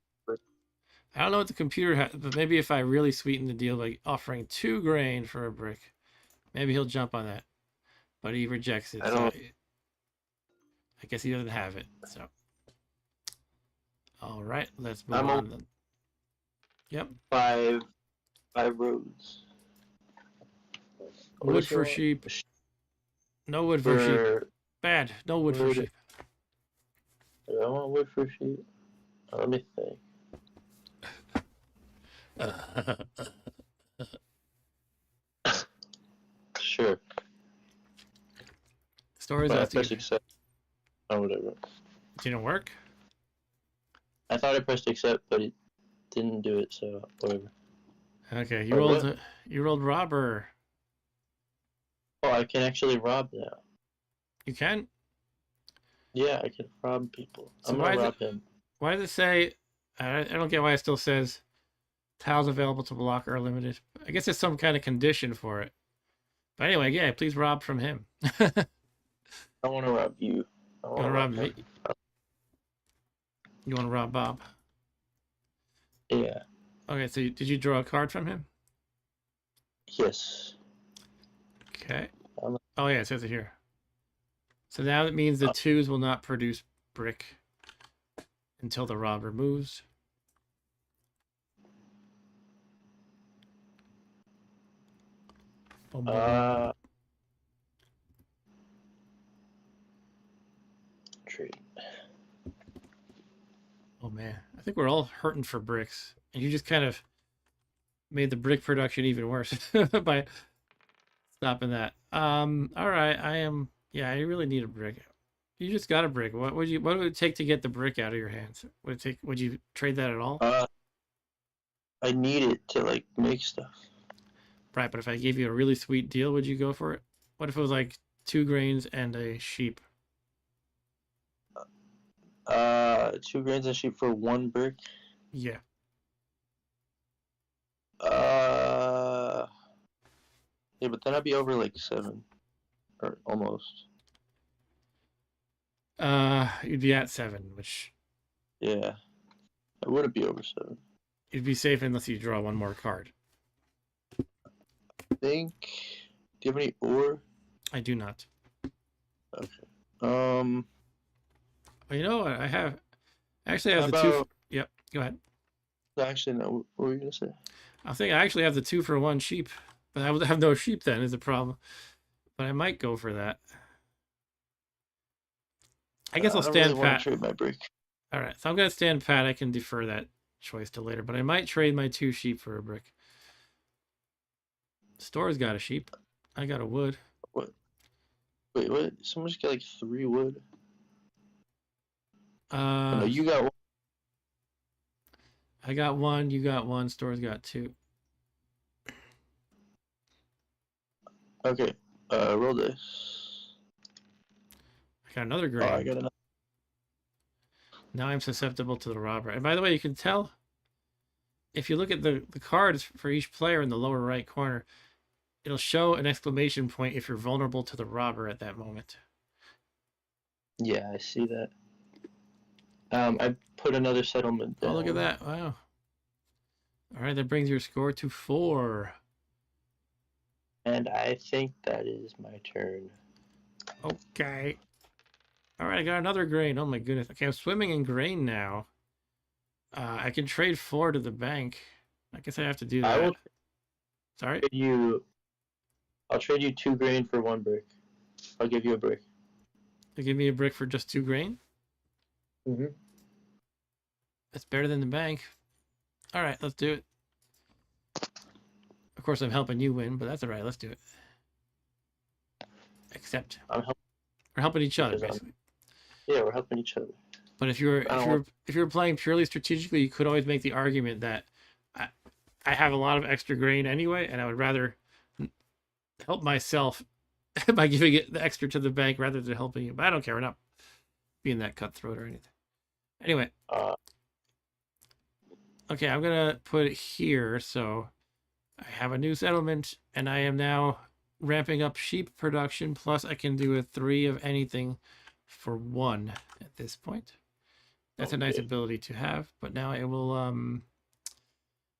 I don't know what the computer has, but maybe if I really sweeten the deal by offering 2 grain for a brick, maybe he'll jump on that. But he rejects it, I so don't. I guess he doesn't have it. So, all right, let's move I'm on on. Then. Yep. five roads. What Wood does he for want? sheep. No wood for sheep. For Bad. No wood for wood. sheep. Do I want wood for sheep? Let me think. Sure. Stories But I asking pressed if accept. Oh, whatever. it didn't work. I thought I pressed accept, but it didn't do it, so whatever. Okay, Wait, what? you rolled robber. Oh, I can actually rob now. You can? Yeah, I can rob people. So I'm why gonna does it rob him. why does it say I don't get why it still says tiles available to block are limited. I guess it's some kind of condition for it. But anyway, yeah, please rob from him. You I want to rob you. I want want to to rob rob me? him. You want to rob Bob? Yeah. Okay, so did you draw a card from him? Yes. Okay. I'm, Oh yeah, it says it here. So now that means the 2s will not produce brick until the robber moves. Boom, boom, boom. uh, trade. Oh man, I think we're all hurting for bricks, and you just kind of made the brick production even worse by stopping that. All right, I am. Yeah, I really need a brick. You just got a brick. What would it take to get the brick out of your hands? Would it take? Would you trade that at all? I need it to like make stuff. Right, but if I gave you a really sweet deal, would you go for it? What if it was like 2 grains and a sheep? 2 grains of sheep for 1 brick. Yeah. Uh, yeah, but then I'd be over like 7 or almost. You'd be at 7, which Yeah, I wouldn't be over 7. you'd be safe unless you draw one more card. I think. Do you have any ore? I do not. Okay. Well, you know what? I How have the about? Yep. Go ahead. Actually, no. What were you gonna say? I actually have the 2-for-1 sheep, but I would have no sheep then is the problem. But I might go for that. I guess I'll I don't really stand want to pat. trade my brick. All right, so I'm gonna stand pat. I can defer that choice to later, but I might trade my 2 sheep for a brick. Store's got a sheep. I got a wood. What? Wait, what? Someone just got like 3 wood. Oh, no, you got one. I got 1. You got 1. Store's got 2. Okay. Roll this. I got another Oh, I grain. got another. Now I'm susceptible to the robber. And by the way, you can tell if you look at the cards for each player in the lower right corner, it'll show an exclamation point if you're vulnerable to the robber at that moment. Yeah, I see that. I put another settlement down. Oh, look at that. Wow. All right, that brings your score to 4. And I think that is my turn. Okay. All right, I got another grain. Oh my goodness. Okay, I'm swimming in grain now. I can trade 4 to the bank. I guess I have to do I that. will Sorry. trade you. I'll trade you 2 grain for 1 brick. I'll give you a brick. They give me a brick for just 2 grain. Mm-hmm. That's better than the bank. All right, let's do it. Of course, I'm helping you win, but that's all right. Let's do it. Accept. I'm helping. We're helping each other because basically. yeah, we're helping each other. But if you're I if don't want. you're if you're playing purely strategically, you could always make the argument that I, I have a lot of extra grain anyway, and I would rather help myself by giving it the extra to the bank rather than helping you. But I don't care. We're not being that cutthroat or anything. Anyway, Uh, okay, I'm gonna put it here. So I have a new settlement, and I am now ramping up sheep production. Plus, I can do a 3 of anything for 1 at this point. That's a nice okay. ability to have. But now it will.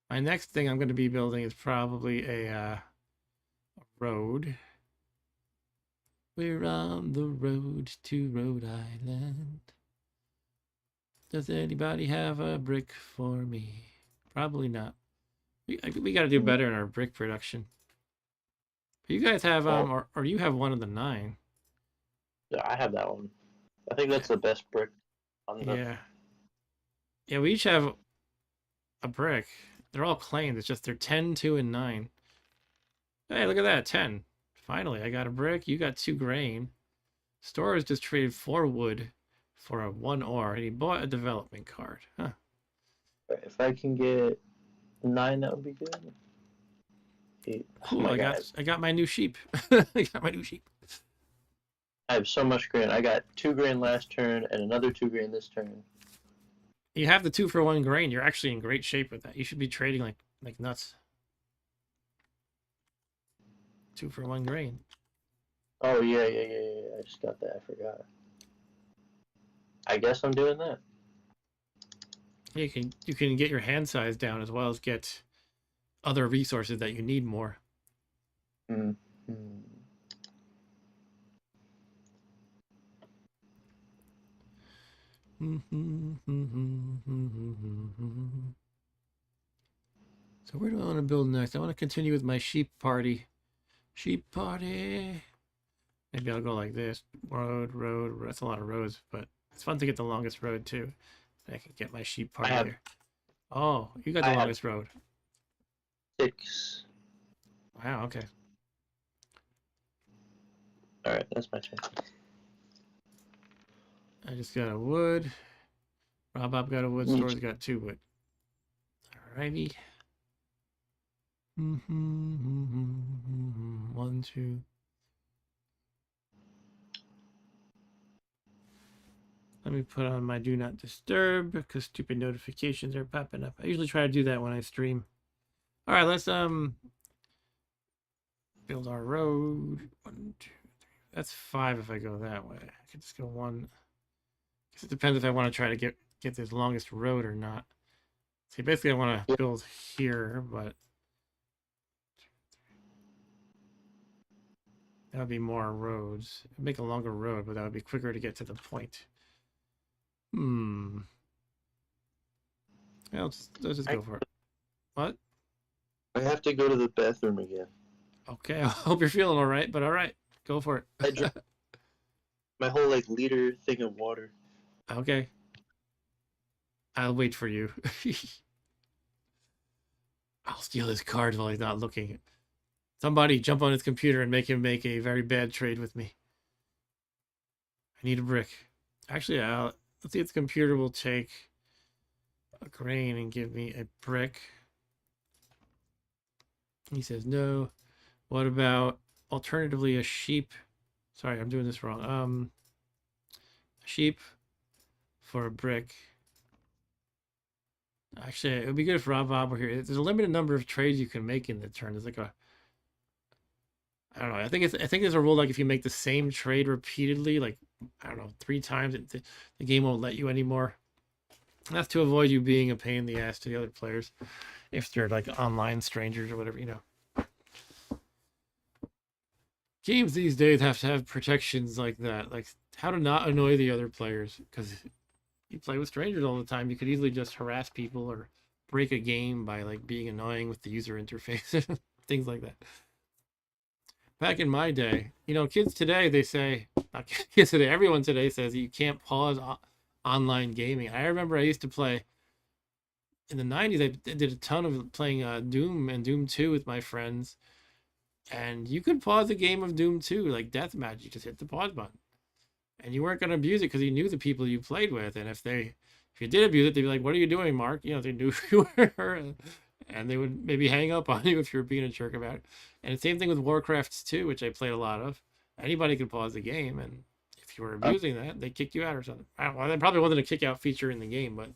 My next thing I'm going to be building is probably a road. We're on the road to Rhode Island. Does anybody have a brick for me? Probably not. We got to do Mm, better in our brick production. You guys have Well, or you have one of the 9. yeah, I have that one. I think that's the best brick on the. Yeah, yeah. We each have a brick. They're all claimed. It's just they're 10, 2, and 9. Hey, look at that, 10. Finally, I got a brick. You got 2 grain. Store has just traded 4 wood for a 1 ore, and he bought a development card. Huh. If I can get 9, that would be good. 8. Oh Cool. my I god, got my new sheep. I got my new sheep. I have so much grain. I got 2 grain last turn and another 2 grain this turn. You have the 2 for 1 grain. You're actually in great shape with that. You should be trading like nuts. 2 for 1 grain. Oh yeah. I just got that. I forgot. I guess I'm doing that. You can get your hand size down as well as get other resources that you need more. Mm. So where do I want to build next? I want to continue with my sheep party. Sheep party. Maybe I'll go like this. Road. That's a lot of roads, but it's fun to get the longest road too. I can get my sheep I party have there. Oh, you got the I have longest road. 6. Wow, okay. All right, that's my turn. I just got a wood. Rob got a wood. Mm. Store's got 2 wood. Alrighty. 1, 2. Let me put on my do not disturb because stupid notifications are popping up. I usually try to do that when I stream. All right, let's build our road. 1, 2, 3. That's 5 if I go that way. I could just go 1. Guess it depends if I want to try to get this longest road or not. See, basically I want to Yeah, build here, but that would be more roads. It'd make a longer road, but that would be quicker to get to the point. Hmm. Yeah, let's just I, go for it. What? I have to go to the bathroom again. Okay, I hope you're feeling all right, but all right, go for I drank it. my whole like liter thing of water. Okay, I'll wait for you. I'll steal his cards while he's not looking. Somebody jump on his computer and make him make a very bad trade with me. I need a brick. Actually, let's see if the computer will take a grain and give me a brick. He says no. What about alternatively a sheep? Sorry, I'm doing this wrong. A sheep for a brick. Actually, it would be good if Rob were here. There's a limited number of trades you can make in the turn. There's like a, I don't know. I think there's a rule like if you make the same trade repeatedly, like I don't know, 3 times, the game won't let you anymore. That's to avoid you being a pain in the ass to the other players if they're like online strangers or whatever, you know. Games these days have to have protections like that, like how to not annoy the other players because you play with strangers all the time. You could easily just harass people or break a game by like being annoying with the user interface, things like that. Back in my day, kids today they say, not kids today, everyone today says you can't pause online gaming. I remember I used to play in the 90s. I did a ton of playing Doom and Doom 2 with my friends, and you could pause a game of Doom 2 like deathmatch. You just hit the pause button. and you weren't going to abuse it because you knew the people you played with, and if you did abuse it, they'd be like, "What are you doing, Mark?" You know, they knew who you were, and they would maybe hang up on you if you were being a jerk about it. And the same thing with Warcrafts 2, which I played a lot of. Anybody could pause the game, and if you were Um, abusing that, they kick you out or something. Well, there probably wasn't a kick out feature in the game, but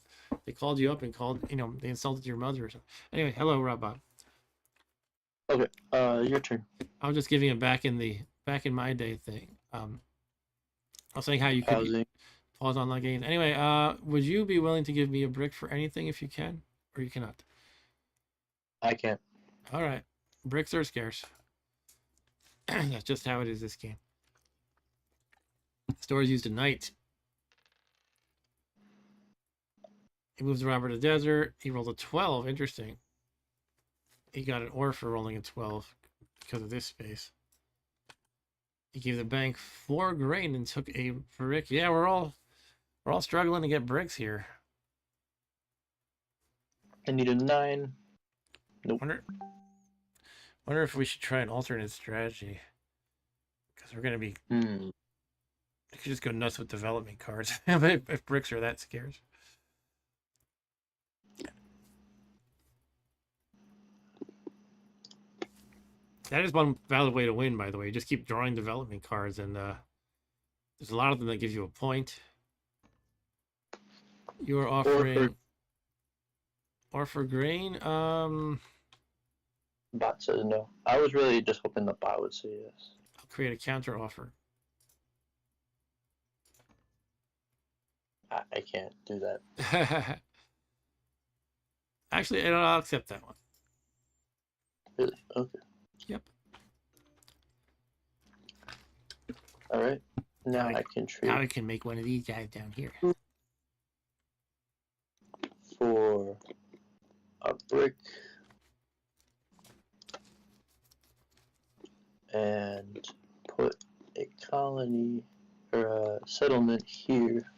they called you up and called, they insulted your mother or something. Anyway, hello, Rob Bob. okay. Your turn. I was just giving it back in my day thing. I was saying how you could Pausing. pause online games. Anyway, would you be willing to give me a brick for anything if you can, or you cannot? I can't. All right, bricks are scarce. That's just how it is this game. Stores used at night. He moves Robert to the desert. He rolled a 12. Interesting. He got an ore for rolling a 12 because of this space. He gave the bank 4 grain and took a brick. Yeah, we're all struggling to get bricks here. I need a 9. Nope. Wonder if we should try an alternate strategy because we're gonna be. Hmm. We could just go nuts with development cards if bricks are that scarce. That is one valid way to win, by the way. You just keep drawing development cards, and there's a lot of them that give you a point. You are offering or for grain. Bot says no. I was really just hoping the bot would say yes. I'll create a counter offer. I can't do that. Actually, I'll accept that one. Really? Okay. Yep. All right. Now I can trade. Now I can make one of these guys down here. For a brick and put a colony or a settlement here.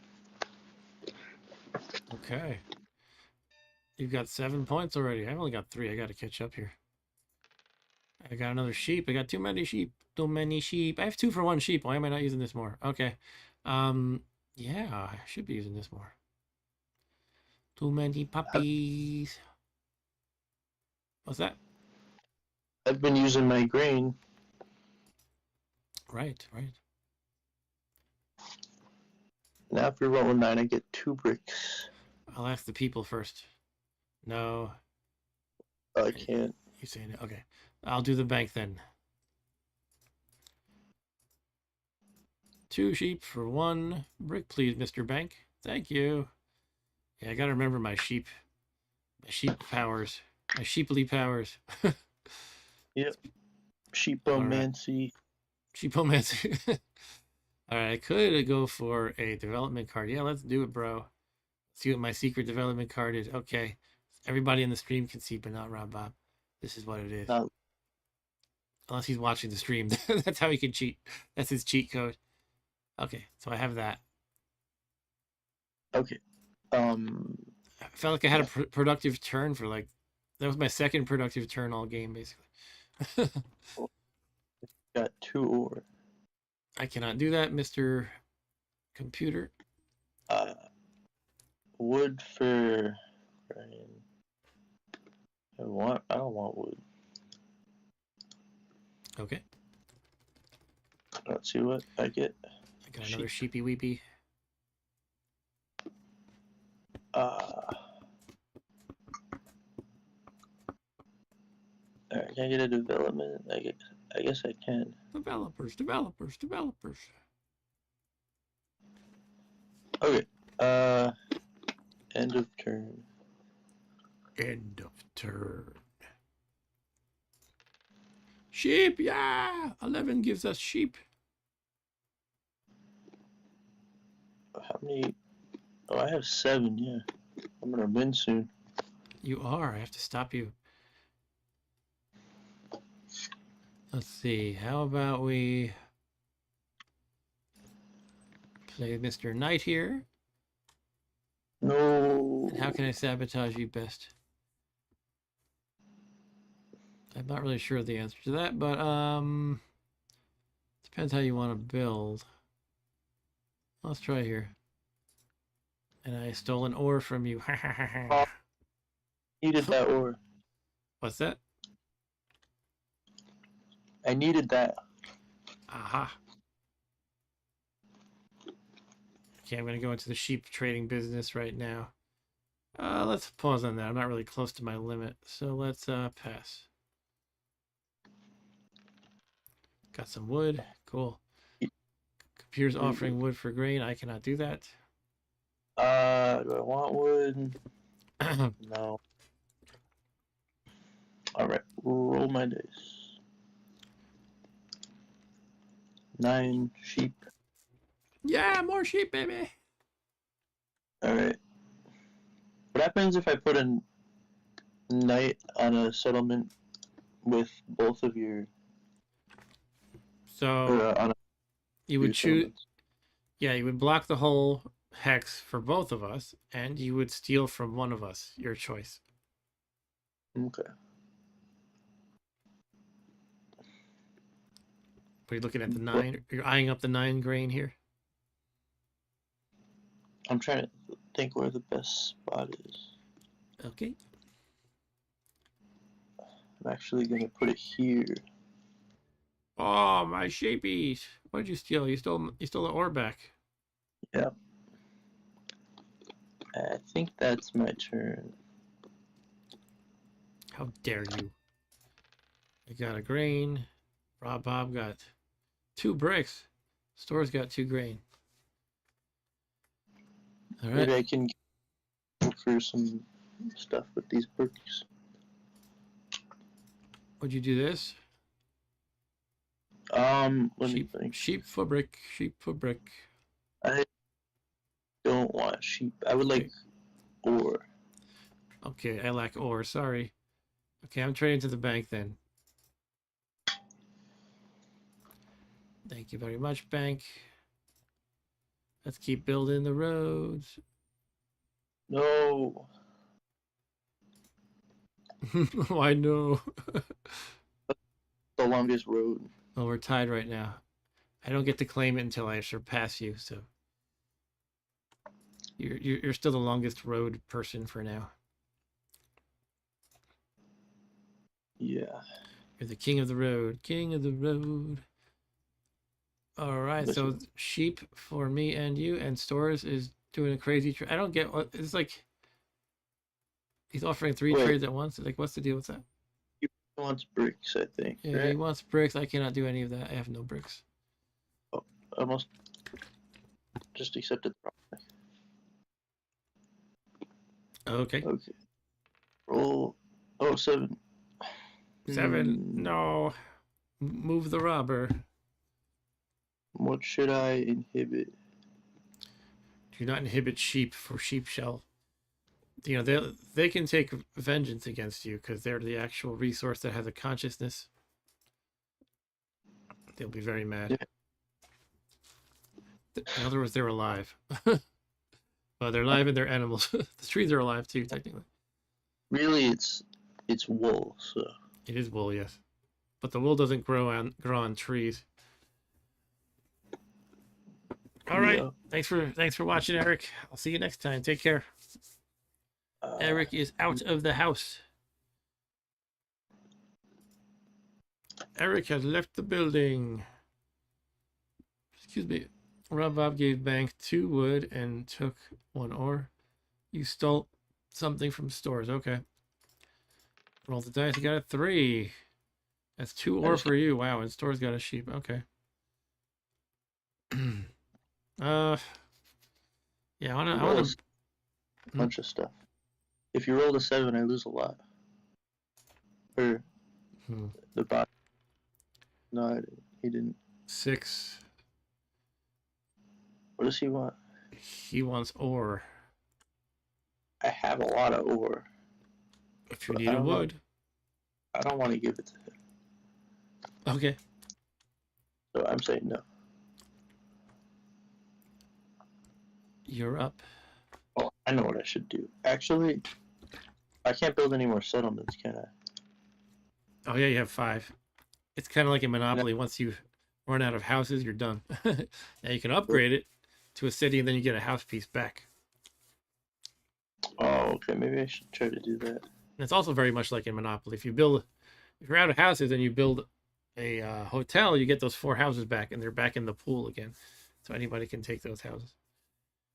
Okay. You've got 7 points already. I've only got 3. I got to catch up here. I got another sheep. I got too many sheep. Too many sheep. I have 2 for 1 sheep. Why am I not using this more? Okay. Yeah, I should be using this more. Too many puppies. What's that? I've been using my grain. Right. Now if you're rolling 9, I get 2 bricks. I'll ask the people first. No. I can't. You say no. Okay. I'll do the bank then. 2 sheep for 1 brick, please, Mr. Bank. Thank you. Yeah, I gotta remember my sheep. My sheep powers. My sheeply powers. Yep. Sheepomancy. Right. Sheepomancy. All right, I could go for a development card. Yeah, let's do it, bro. See what my secret development card is. Okay. Everybody in the stream can see, but not Rob Bob. This is what it is. Unless he's watching the stream. That's how he can cheat. That's his cheat code. Okay, so I have that. Okay. I felt like I had a productive turn for that was my second productive turn all game, basically. Got 2 ore. I cannot do that, Mr. Computer. Wood for grain. I don't want wood. Okay. Let's see what I get. I got another sheepy weepy. Alright, can I get a development? I guess I can. Developers. Okay. End of turn. End of turn. Sheep, yeah! 11 gives us sheep. How many? Oh, I have 7, yeah. I'm gonna win soon. You are. I have to stop you. Let's see. How about we play Mr. Knight here? No. And how can I sabotage you best? I'm not really sure the answer to that, but depends how you want to build. Let's try here. And I stole an ore from you. Ha ha ha Oh, ha. needed that ore. What's that? I needed that. Aha. Okay, I'm gonna go into the sheep trading business right now. Let's pause on that. I'm not really close to my limit, so let's pass. Got some wood. Cool. Computer's offering wood for grain. I cannot do that. Do I want wood? No. Alright, roll my dice. 9 sheep. Yeah, more sheep, baby. Alright. What happens if I put a knight on a settlement with both of your, So on you your would choose, settlements? yeah, you would block the whole hex for both of us, and you would steal from one of us. Your choice. Okay. Are you looking at the Well, 9? You're eyeing up the 9 grain here. I'm trying to think where the best spot is. Okay. I'm actually gonna put it here. Oh, my sheepies! What did you steal? You stole the ore back. Yep. I think that's my turn. How dare you? I got a grain. Rob Bob got 2 bricks. Store's got 2 grain. All right. Maybe I can go for some stuff with these bricks. Would you do this? Let me Sheep, think. sheep for brick, sheep for brick. I don't want sheep. I would like Okay, ore. okay, I lack ore. Sorry. Okay, I'm trading to the bank then. Thank you very much, bank. Let's keep building the roads. No. Why no? The longest road. Well, we're tied right now. I don't get to claim it until I surpass you. So you're still the longest road person for now. Yeah. You're the king of the road. King of the road. All right, This so one. sheep for me and you, and stores is doing a crazy I don't get what it's like. He's offering 3 Wait, trades at once. Like, what's the deal with that? he wants bricks, I think, Yeah, he right? wants bricks. I cannot do any of that. I have no bricks. Oh, I almost just accepted the Okay. wrong. Okay. Roll. Oh, 7. 7. Hmm. No. Move the robber. What should I inhibit? Do not inhibit sheep for sheep shell. You know, they can take vengeance against you because they're the actual resource that has a consciousness. They'll be very mad. Yeah. In other words, they're alive. Well, they're alive and they're animals. The trees are alive too, technically. Really, it's wool, so It is wool, yes, but the wool doesn't grow on trees. All right. yeah. Thanks for watching, Eric. I'll see you next time. Take care. Uh, Eric is out of the house. Eric has left the building. Excuse me. Rob Bob gave Bank 2 wood and took 1 ore. You stole something from stores. Okay. Roll the dice. You got a 3. That's 2 I ore just for you. Wow. And stores got a sheep. Okay. uh. Yeah. I roll wanna. a bunch of stuff. If you roll a 7, I lose a lot. Or Hmm. the bot. No, he didn't. 6. What does he want? He wants ore. I have a lot of ore, If you but need a wood. I don't want to give it to him. Okay. So I'm saying no. You're up. Well, I know what I should do. Actually, I can't build any more settlements, can I? Oh yeah, you have 5. It's kind of like a No. Monopoly. Once you run out of houses, you're done. Now you can upgrade it, to a city, and then you get a house piece back. Oh, okay. Maybe I should try to do that. And it's also very much like in Monopoly. If you're out of houses and you build a hotel, you get those 4 houses back, and they're back in the pool again. So anybody can take those houses.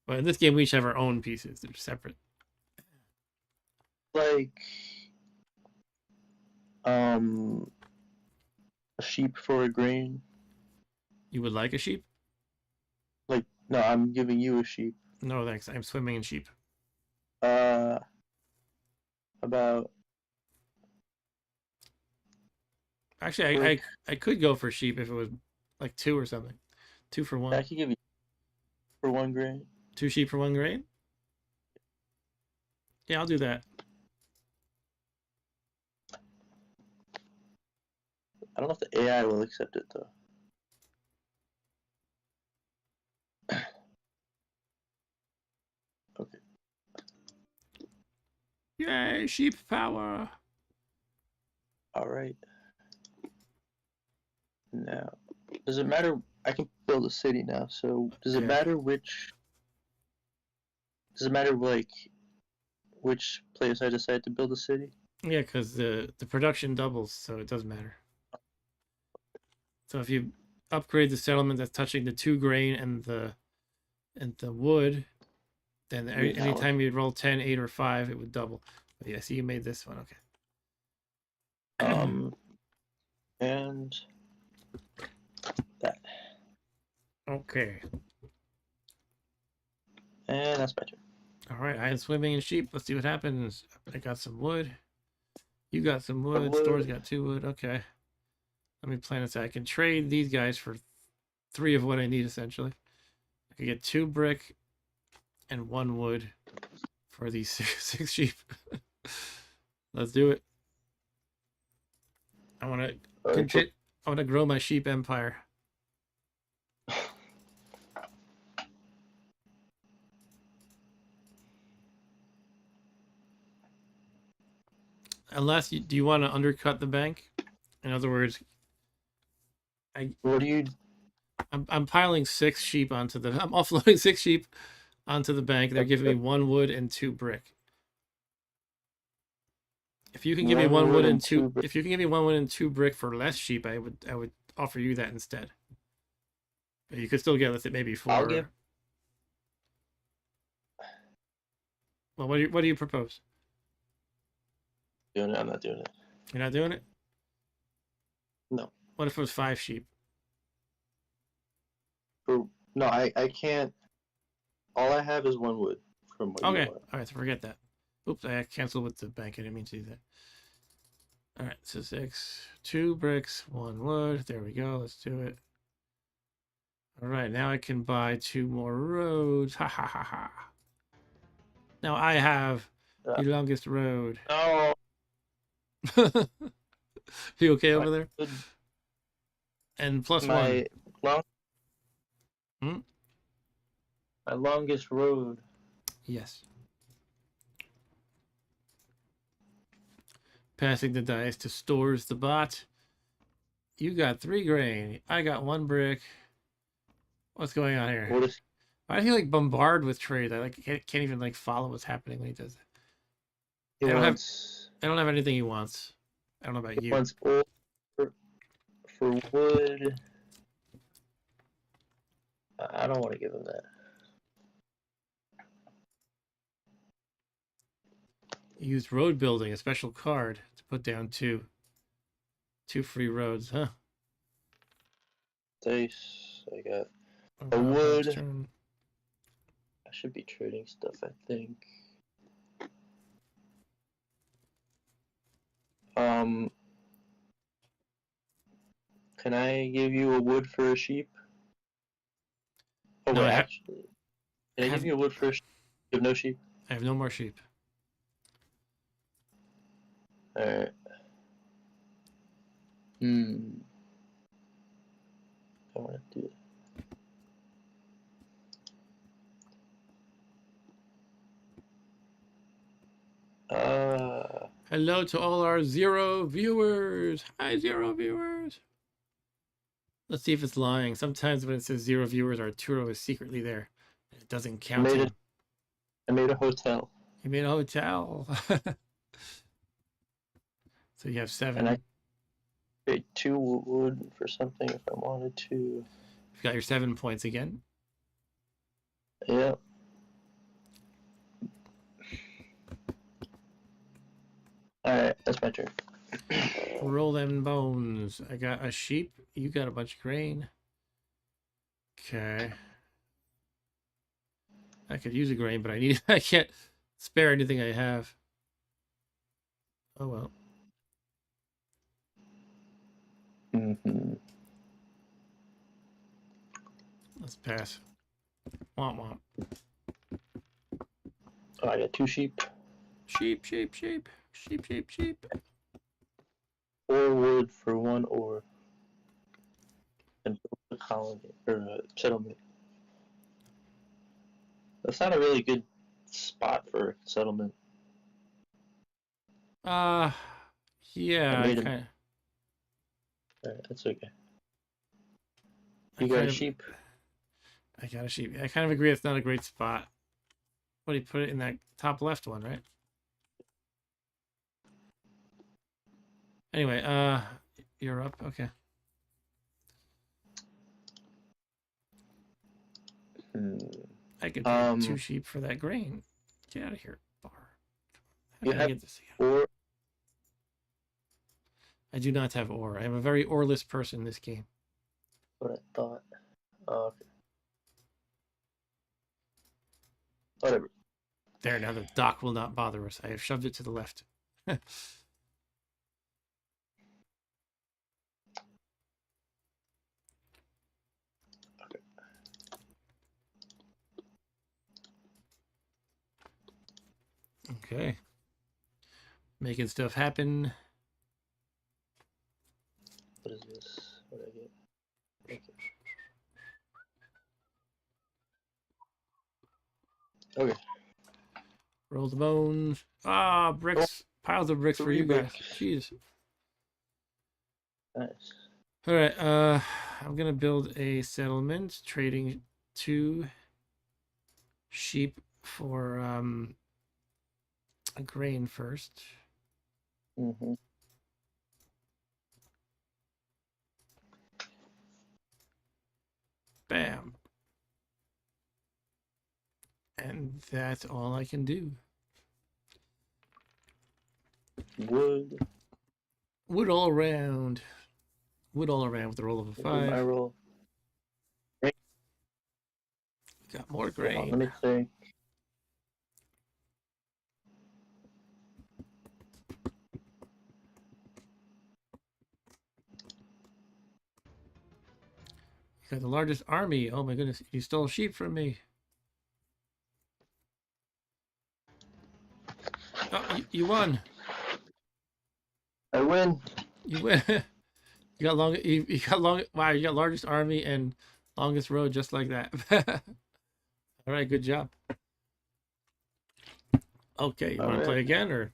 But in this game, we each have our own pieces. They're separate. Like, a sheep for a grain. You would like a sheep? Like, no, I'm giving you a sheep. No, thanks. I'm swimming in sheep. Uh, about Actually, brick. I could go for sheep if it was like 2 or something. 2 for I one. could give you for 1 grain. 2 sheep for 1 grain? Yeah, I'll do that. I don't know if the AI will accept it though. Okay. Yay, sheep power. All right. Now, does it matter? I can build a city now. So, does it Yeah. matter which? Does it matter like which place I decide to build a city? Yeah, because the production doubles, so it doesn't matter. So if you upgrade the settlement that's touching the 2 grain and the wood, then anytime you roll 10, 8, or 5, it would double. But yeah, see, you made this one. Okay. And that. Okay. And that's my turn. All right. I am swimming in sheep. Let's see what happens. I got some wood. You got some wood. wood. Store's got 2 wood. Okay. Let me plan this out. I can trade these guys for 3 of what I need, essentially. I can get 2 brick and 1 wood for these 6 sheep. Let's do it. I want to grow my sheep empire. Unless do you want to undercut the bank? In other words, What do you? I'm piling 6 sheep onto the. I'm offloading 6 sheep onto the bank. They're giving me 1 wood and 2 brick. If you can give me 1 wood and 2, if you can give me 1 wood and 2 brick for less sheep, I would offer you that instead. But you could still get, let's say, maybe 4. I'll give. Well, what do you propose? Doing it. I'm not doing it. You're not doing it? No. What if it was 5 sheep? No, I can't. All I have is 1 wood from what Okay. you want. All right. So forget that. Oops, I canceled with the bank. I didn't mean to do that. All right. So 6, 2 bricks, 1 wood. There we go. Let's do it. All right. Now I can buy 2 more roads. Ha ha ha ha. Now I have the longest road. No. You okay over there? And plus my 1. My longest road. Yes. Passing the dice to Stores the bot. You got 3 grain. I got 1 brick. What's going on here? What is? Why is he like bombarded with trade? I like can't even like follow what's happening when he does that. He I wants. don't have anything he wants. I don't know about He you. wants ore for wood. I don't want to give him that. He used road building, a special card, to put down 2 free roads, huh? Dice. I got A wood. turn. I should be trading stuff, I think. Can I give you a wood for a sheep? Oh, No, wait, actually. Can I give you a wood for a sheep? You have no sheep? I have no more sheep. Alright. I want to do it. Hello to all our 0 viewers. Hi, 0 viewers. Let's see if it's lying. Sometimes when it says 0 viewers, Arturo is secretly there. It doesn't I count made it. him. I made a hotel, He made a hotel. So you have and I 7. paid 2 wood for something if I wanted to. You've got your 7 points again. Yeah. All right, that's my turn. Roll them bones. I got a sheep. You got a bunch of grain. Okay. I could use a grain, but I can't spare anything I have. Oh well. Mm-hmm. Let's pass. Womp womp. Oh, I got 2 sheep. Sheep, sheep, sheep. Sheep, sheep, sheep. 4 wood for 1 ore, and build a colony or a settlement. That's not a really good spot for a settlement. Uh I yeah, made him. That's okay. I You got a kind of sheep. I got a sheep. I kind of agree it's not a great spot. What do you put it in that top left one, right? Anyway, you're up. Okay. Hmm. I could pay 2 Um, sheep for that grain. Get out of here, bar. How you did I have get this again? 4. I do not have ore. I am a very oreless person in this game. What I thought. Oh, okay. Whatever. There, now the dock will not bother us. I have shoved it to the left. Okay. Making stuff happen. What is this? What did I get? Okay. Okay. Roll the bones. Ah, Oh, bricks. Piles of bricks for 3 you guys. bricks. Jeez. Nice. All right. I'm gonna build a settlement, trading 2 sheep for a grain first. Mm-hmm. Bam. And that's all I can do. Wood. Wood all around. Wood all around with the roll of a Do my 5. roll. Right. Got more Hold on, grain. let me think. You got the largest army. Oh my goodness. You stole sheep from me. Oh, you won. I win. You win. You got long. You got long. Wow, you got largest army and longest road just like that. All right, good job. Okay, you All want to right. play again or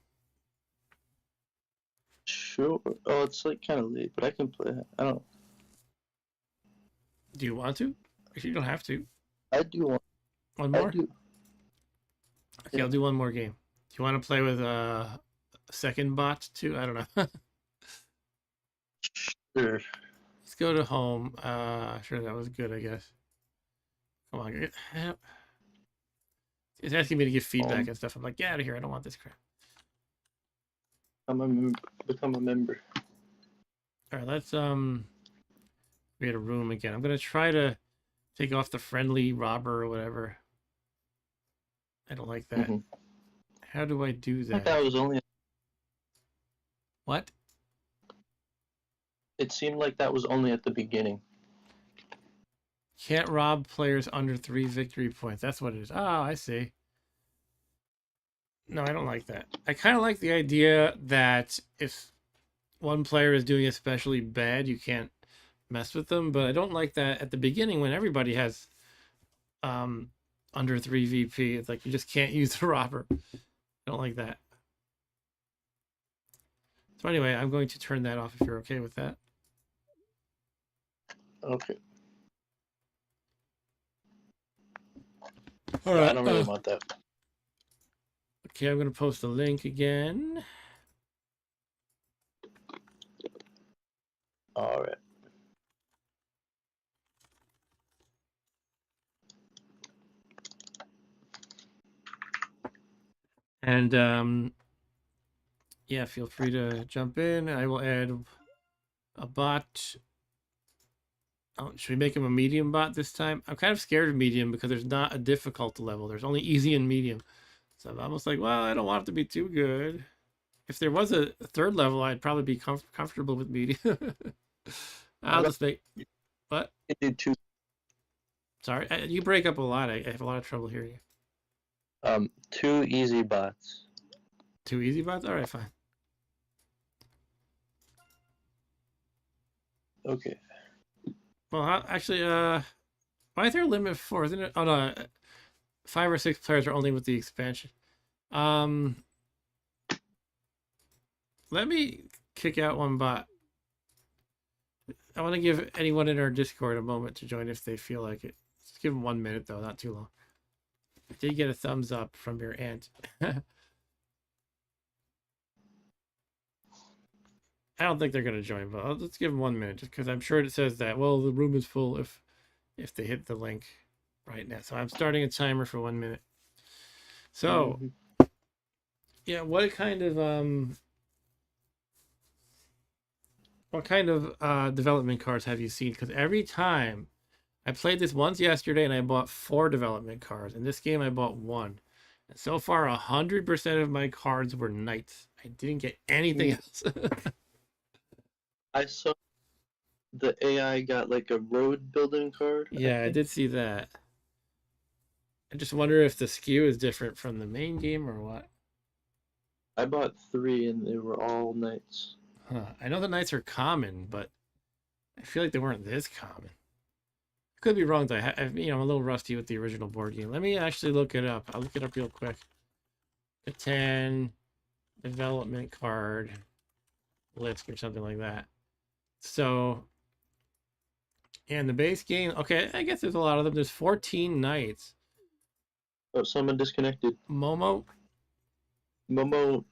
Sure. Oh, it's like kind of late, but I can play. I don't. do you want to? Actually, you don't have to. I do want. One I more. do. Okay, Yeah. I'll do one more game. Do you want to play with a second bot too? I don't know. Sure. Let's go to home. Sure, that was good. I guess. Come on. It's asking me to give feedback and stuff. I'm like, get out of here. I don't want this crap. Become a member. All right, let's create a room again. I'm gonna try to take off the friendly robber or whatever. I don't like that. Mm-hmm. How do I do I thought that? that was only. What? It seemed like that was only at the beginning. Can't rob players under 3 victory points. That's what it is. Oh, I see. No, I don't like that. I kind of like the idea that if one player is doing especially bad, you can't mess with them. But I don't like that at the beginning when everybody has um under 3 VP. It's like you just can't use the robber. I don't like that. So anyway, I'm going to turn that off if you're okay with that. Okay. All Yeah, I right. don't really want that. Okay, I'm gonna post a link again. All right. And yeah, feel free to jump in. I will add a bot. Oh, should we make him a medium bot this time? I'm kind of scared of medium because there's not a difficulty level. There's only easy and medium. So I'm almost like, well, I don't want it to be too good. If there was a third level, I'd probably be comfortable with medium. How I'll about just make. What? you do two Sorry, you break up a lot. I have a lot of trouble hearing you. two easy bots? Too easy bots? All right, fine. Okay. Well, actually, why is there a limit for? Isn't it? Oh no, 5 or 6 players are only with the expansion. Um, let me kick out one bot. I want to give anyone in our Discord a moment to join if they feel like it. Just give them 1 minute though, not too long. I did get a thumbs up from your aunt. I don't think they're gonna join, but let's give them 1 minute just because I'm sure it says that. Well, the room is full if they hit the link right now. So I'm starting a timer for 1 minute. So Mm-hmm. yeah, what kind of development cards have you seen? Because every time I played this once yesterday and I bought 4 development cards. In this game, I bought 1. And so far, 100% of my cards were knights. I didn't get anything else. I saw the AI got like a road building card, I Yeah, I think. did see that. I just wonder if the skew is different from the main game or what. I bought 3 and they were all knights. Huh. I know the knights are common, but I feel like they weren't this common. Could be wrong though. I'm a little rusty with the original board game. Let me actually look it up. I'll look it up real quick. Catan development card list or something like that. So, and the base game, okay, I guess there's a lot of them. There's 14 knights. Oh, someone disconnected. Momo, Momo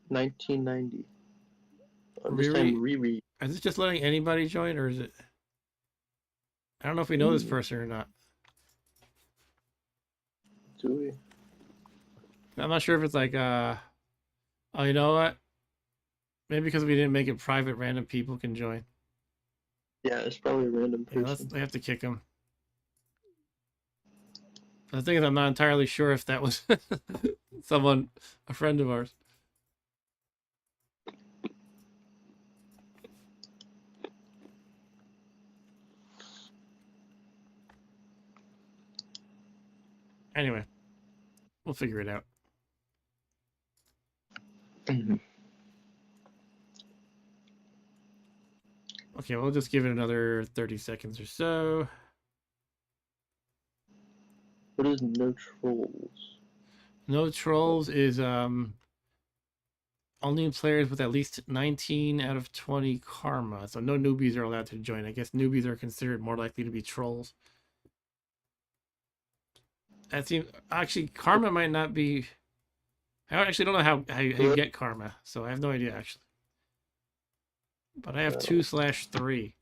1990. This time Riri, Riri. is this just letting anybody join or is it? I don't know if we know this Mm, person or not. do we? I'm not sure if it's like, oh, you know what? Maybe because we didn't make it private, random people can join. Yeah, it's probably a random Yeah, person. I have to kick them. The thing is, I'm not entirely sure if that was someone, a friend of ours. Anyway, we'll figure it out. Mhm. Okay, we'll just give it another 30 seconds or so. What is no trolls? No trolls is only players with at least 19 out of 20 karma. So no newbies are allowed to join. I guess newbies are considered more likely to be trolls. That seems actually karma might not be. I actually don't know how you What? get karma, so I have no idea actually. But I have No. 2/3,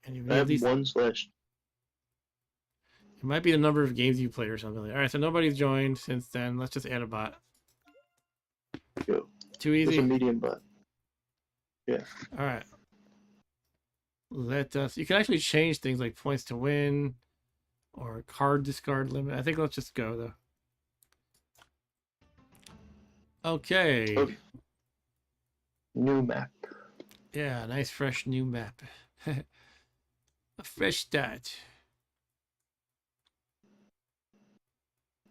and you I need at have least. 1/. It might be the number of games you played or something. All right, so nobody's joined since then. Let's just add a bot. Go. Too It's a easy. medium bot. Yeah. All right. Let us. You can actually change things like points to win or card discard limit. I think let's just go though. Okay. Okay. New map. Yeah, nice fresh new map. A fresh start.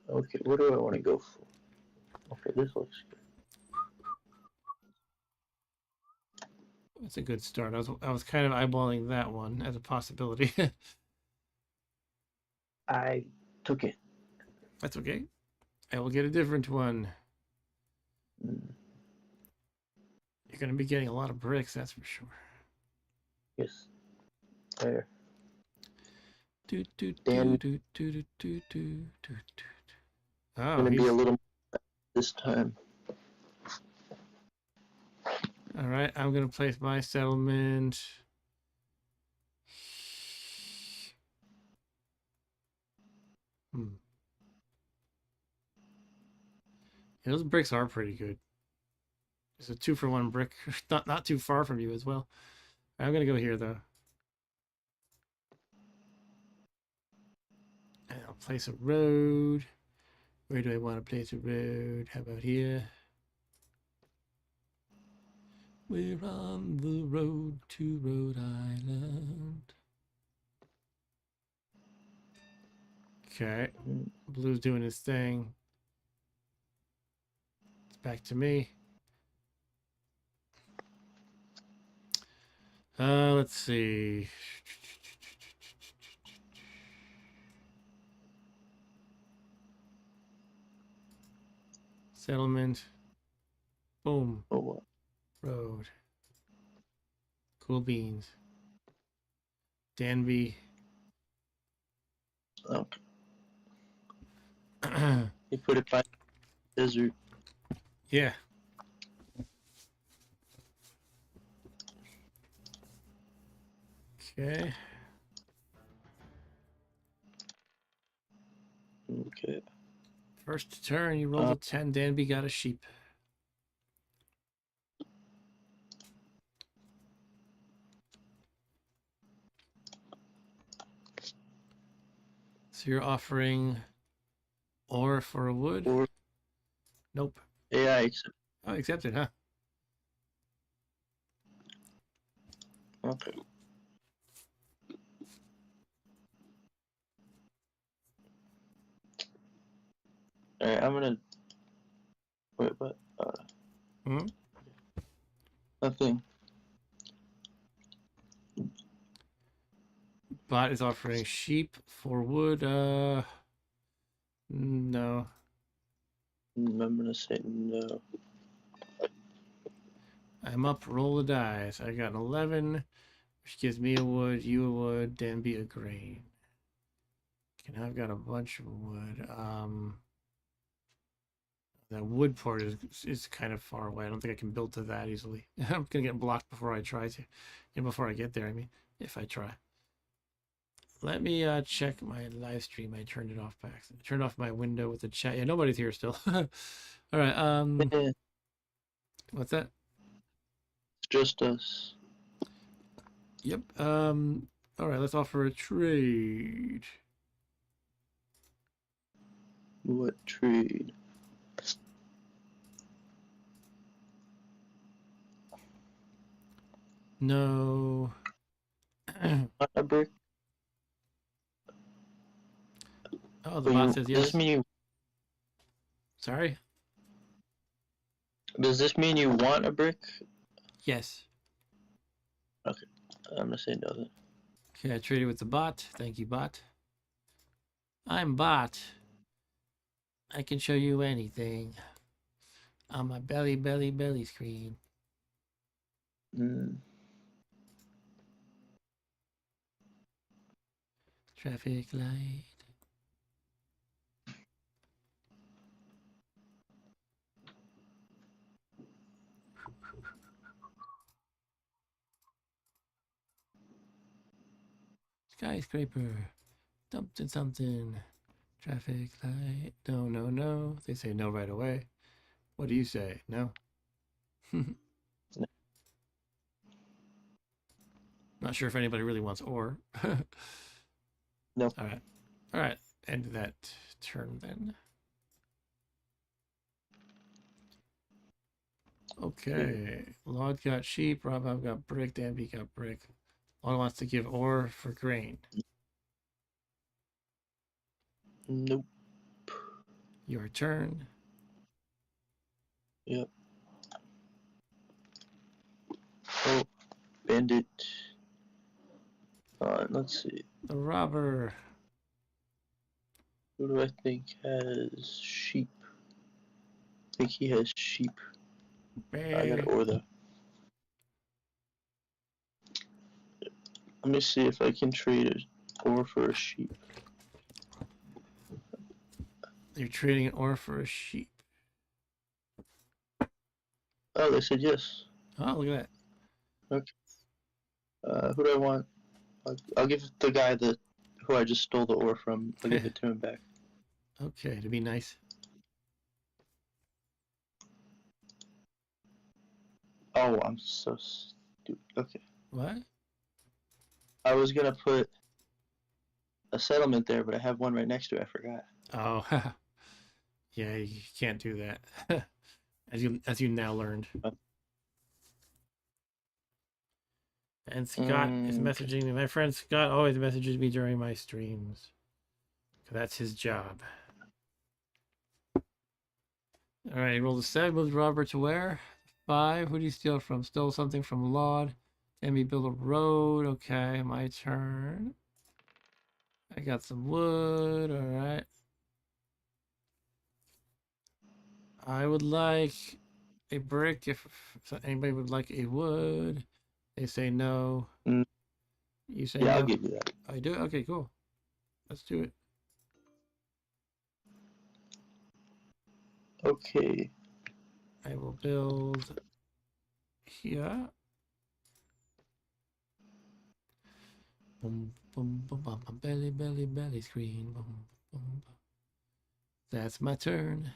Okay, what do I want to go for? Okay, this looks good. That's a good start. I was kind of eyeballing that one as a possibility. I took it. That's okay. I will get a different one. Mm, You're gonna be getting a lot of bricks, that's for sure. yes. There. Do, do, do, Dan do, do, do, do, do, do. Oh, gonna be a he's little this time. all right. I'm gonna place my settlement. Hmm. Yeah, those bricks are pretty good. It's a 2-for-1 brick, not too far from you as well. I'm gonna go here though. And I'll place a road. Where do I want to place a road? How about here? We're on the road to Rhode Island. Okay, Blue's doing his thing. It's back to me. Let's see. Settlement. Boom. Oh, what? Road. Cool beans. Danby. Okay. He put it by the desert. Yeah. Okay. Okay. First turn, you rolled a 10. Danby got a sheep. So you're offering ore for a wood? Or Nope. AI accept. Oh, accepted, huh? Okay. Alright, I'm gonna wait, but Hmm? nothing. Bot is offering sheep for wood. No. I'm gonna say no. I'm up. Roll the dice. I got an 11, which gives me a wood, you a wood, Danby a grain. And I've got a bunch of wood. The wood port is kind of far away. I don't think I can build to that easily. I'm gonna get blocked before I try to. Yeah, before I get there, I mean, if I try. Let me check my live stream. I turned it off back. I turned off my window with the chat. Yeah, nobody's here still. All right. It's What's that? just us. Yep. All right. Let's offer a trade. What trade? No. A brick? Oh, the But bot you says does this yes. mean you Sorry. does this mean you want a brick? Yes. Okay. I'm gonna say no then. Okay. I traded with the bot. Thank you, bot. I'm bot. I can show you anything on my belly screen. Mm. Traffic light. Skyscraper. Something something. Traffic light. No, no, no. They say no right away. What do you say? No? Not sure if anybody really wants ore. All No. right. All right. End that turn then. Okay. Lord got sheep. Rob got brick. Danby got brick. Lord wants to give ore for grain. Nope. Your turn. Yep. Oh, bandit. Let's see. The robber. Who do I think has sheep? I think he has sheep. I got Bear. ore though. Let me see if I can trade it. ore for a sheep. You're trading an ore for a sheep. Oh, they said yes. Oh, look at Okay. Who do I want? I'll give the guy who I just stole the ore from. I'll that. give it to him back. Okay, to be nice. Oh, I'm so stupid. Okay. What? I was gonna put a settlement there, but I have one right next to it. I forgot. Oh, yeah, you can't do that. As you now learned. And Scott is Okay. messaging me. My friend Scott always messages me during my streams. That's his job. All right, rolled a 7. Moved Robert to where? 5. Who did he steal from? Stole something from Laud. Then we build a road. Okay, my turn. I got some wood. All right. I would like a brick if anybody would like a wood. They say no. Mm, You say yeah, I'll no. give you that. I do. Okay, cool. Let's do it. Okay. I will build here. Boom, boom, boom, boom, boom, belly, belly, belly screen. Boom, boom. That's my turn.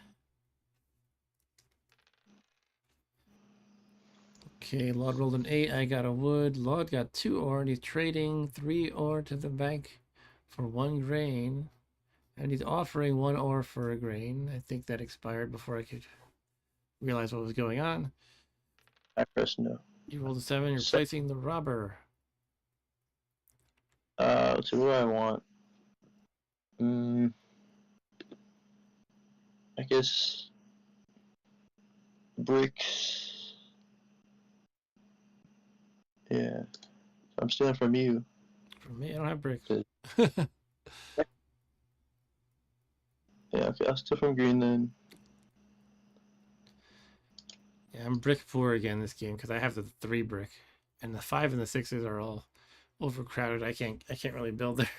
Okay, Lord rolled an 8. I got a wood. Lord got 2 ore, and he's trading 3 ore to the bank for 1 grain. And he's offering 1 ore for a grain. I think that expired before I could realize what was going on. I press no. You rolled a 7. You're So, placing the robber. so what do I want? Mm, I guess bricks. Yeah. I'm stealing from you. For me, I don't have bricks. 'Cause- Yeah, yeah, okay, I'll steal from green then. I'm brick poor again this game because I have the 3 brick, and the 5 and the 6s are all overcrowded. I can't really build there.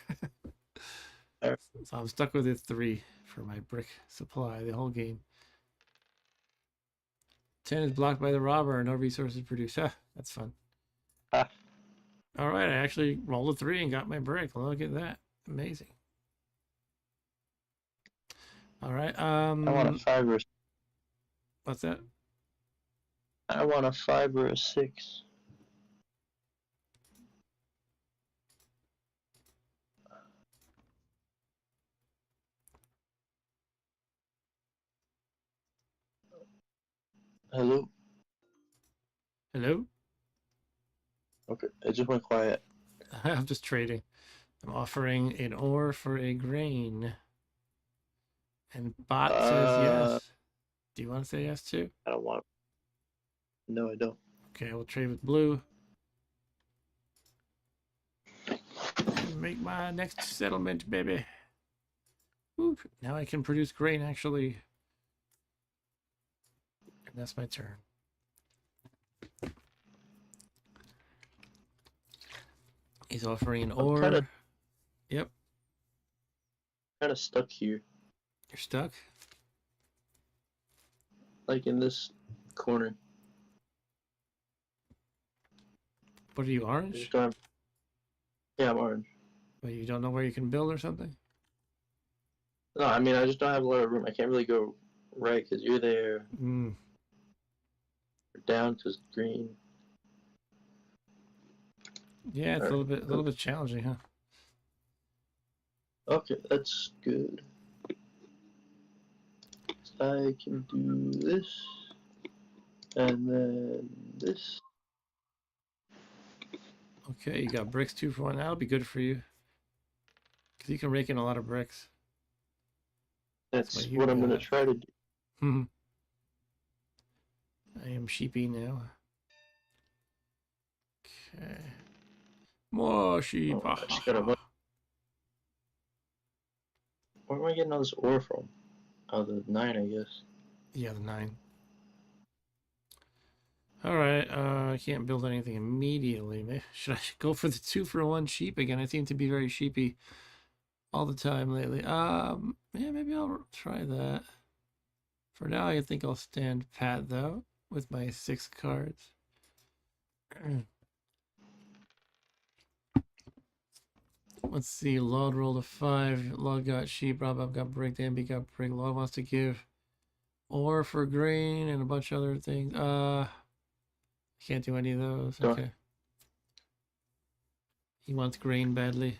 Alright. So I'm stuck with the 3 for my brick supply the whole game. 10 is blocked by the robber. No resources produced. That's fun. Ah, All right, I actually rolled a 3 and got my brick. Look at that. Amazing. All right. I want a 5 or What's that? I want a 5 or a 6. Hello? Hello? Okay, it just went quiet. I'm just trading. I'm offering an ore for a grain. And bot says Uh, yes. Do you want to say yes too? I don't want. No, I don't. Okay, we'll trade with blue. And make my next settlement, baby. Woo. Now I can produce grain, actually. And that's my turn. He's offering an I'm kind of ore. Yep. stuck here, You're stuck? like in this corner. What are you, I just orange? don't have. Yeah, I'm orange. But you don't know where you can build or something? No, I mean I just don't have a lot of room. I can't really go right because you're there. Mm. Or down because green. Yeah, it's All a right. little bit challenging, huh? Okay, that's good. I can do this, and then this. Okay, you got bricks 2 for 1. That'll be good for you. Because you can rake in a lot of bricks. That's what That's you what I'm gonna got. try to do. I am sheepy now. Okay. More sheep. Oh, I just got a bunch. Where am I getting all this ore from? Oh, the 9, I guess. Yeah, the 9. All right. I can't build anything immediately. Should I go for the 2-for-1 sheep again? I seem to be very sheepy all the time lately. Yeah, maybe I'll try that. For now, I think I'll stand pat though with my 6 cards. Let's see. Lord rolled a 5. Lord got sheep. Rob got brick. Danby got brick. Lord wants to give ore for grain and a bunch of other things. Can't do any of those. Don't. Okay. He wants grain badly.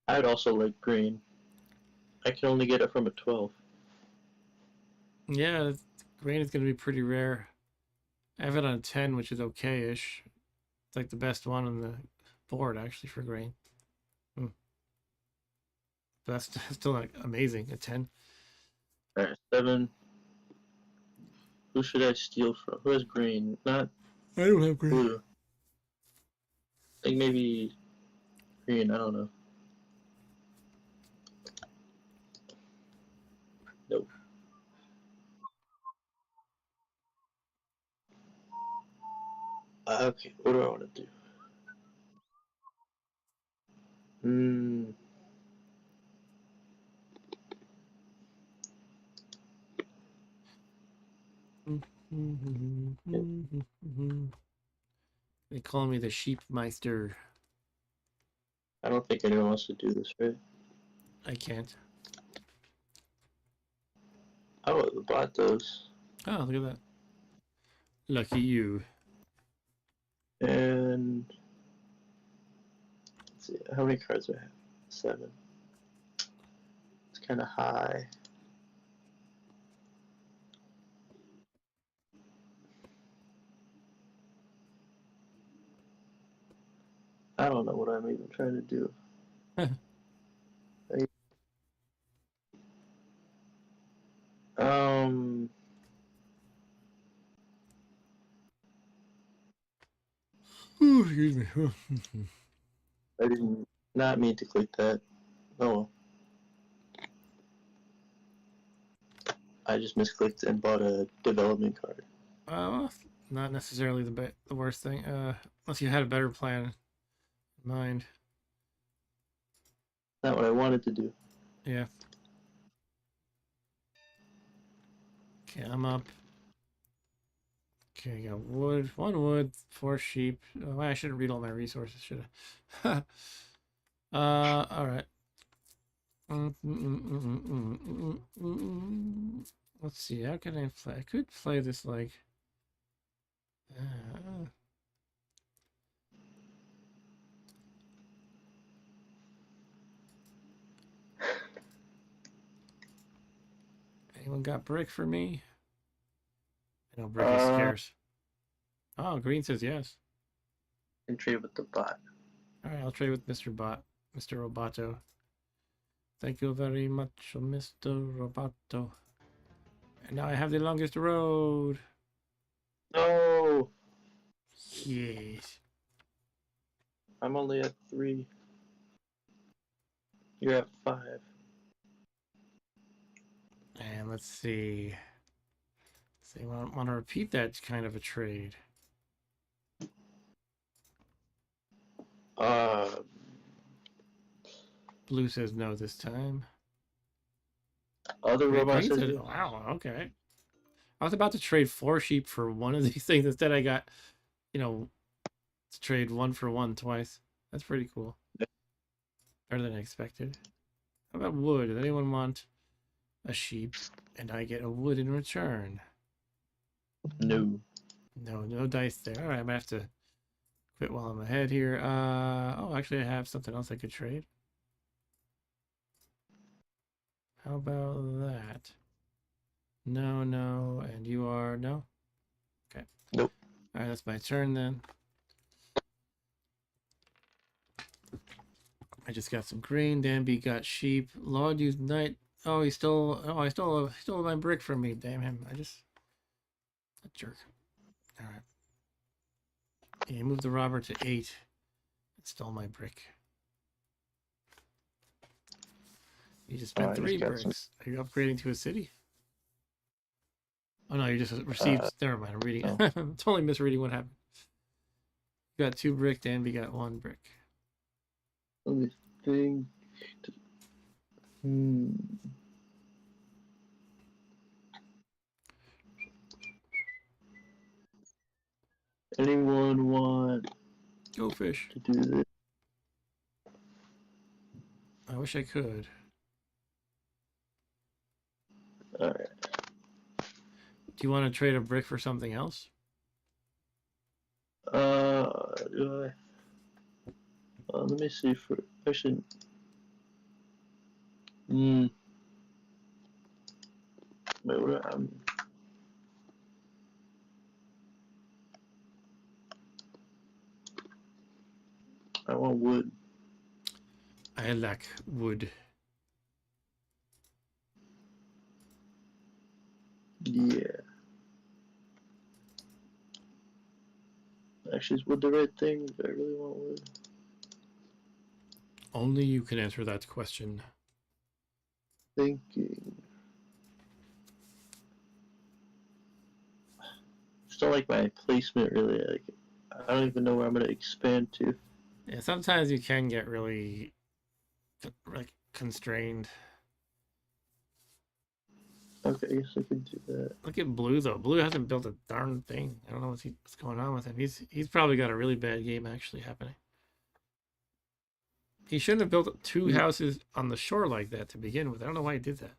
I'd also like green. I can only get it from a 12. Yeah, grain is going to be pretty rare. I have it on 10, which is okay-ish. It's like the best one on the board, actually, for grain. Hmm. But that's still like amazing, a 10. Alright, 7. Who should I steal from? Who has green? Not I don't have grain. blue. I think maybe green. I don't know. Nope. Okay, what do I want to do? Hmm. They call me the Sheepmeister. I don't think anyone wants to do this, right? I can't. Oh, the bot does. Oh, look at that. Lucky you. And let's see, how many cards do I have? 7. It's kind of high. I don't know what I'm even trying to do. I, um, Ooh, excuse me. I didn't not mean to click that. Oh well. I just misclicked and bought a development card. Well, not necessarily the worst thing. Unless you had a better plan in mind. Not what I wanted to do. Yeah. Okay, I'm up. Okay, I got wood. 1 wood, 4 sheep. Oh, I shouldn't read all my resources, should I? All right. Let's see. How can I play? I could play this like. Uh, Anyone got brick for me? I know brick is Uh, scarce. Oh, green says yes. and trade with the bot. All right, I'll trade with Mr. Bot, Mr. Roboto. Thank you very much, Mr. Roboto. And now I have the longest road. No, Yes. I'm only at 3. You're at 5. And let's see. So you want to repeat that kind of a trade. Uh, Blue says no this time. other robot Green says says, yes. wow, okay. I was about to trade 4 sheep for one of these things. Instead, I got, you know, to trade 1-for-1 twice. That's pretty cool. Better than I expected. How about wood? Does anyone want a sheep? And I get a wood in return. No. No, no dice there. All right, I'm gonna have to quit while I'm ahead here. Oh, actually, I have something else I could trade. How about that? No, no, and you are no. Okay. Nope. All right, that's my turn then. I just got some grain. Danby got sheep. Lord used night. Oh, he stole. Oh, he stole my brick from me. Damn him! A jerk. All right. He moved the robber to 8. And stole my brick. You just spent I three just got some. bricks. Are you upgrading to a city? Oh no, you just Uh, received. Never mind. I'm reading. no. I'm totally misreading what happened. You got 2 brick, Dan. We got 1 brick. Let me think. Hmm. Anyone want Go fish. to do this? I wish I could. Alright. Do you want to trade a brick for something else? Do I? Let me see for. I should. Hmm. Wait, what? I want wood. I lack wood. Yeah. Actually, is wood the right thing? Do I really want wood? Only you can answer that question. Thinking. Just don't like my placement really. Like, I don't even know where I'm gonna expand to. Yeah, sometimes you can get really like constrained. Okay, I guess I can do that. Look at Blue though. Blue hasn't built a darn thing. I don't know what's going on with him. He's probably got a really bad game actually happening. He shouldn't have built 2 houses on the shore like that to begin with. I don't know why he did that.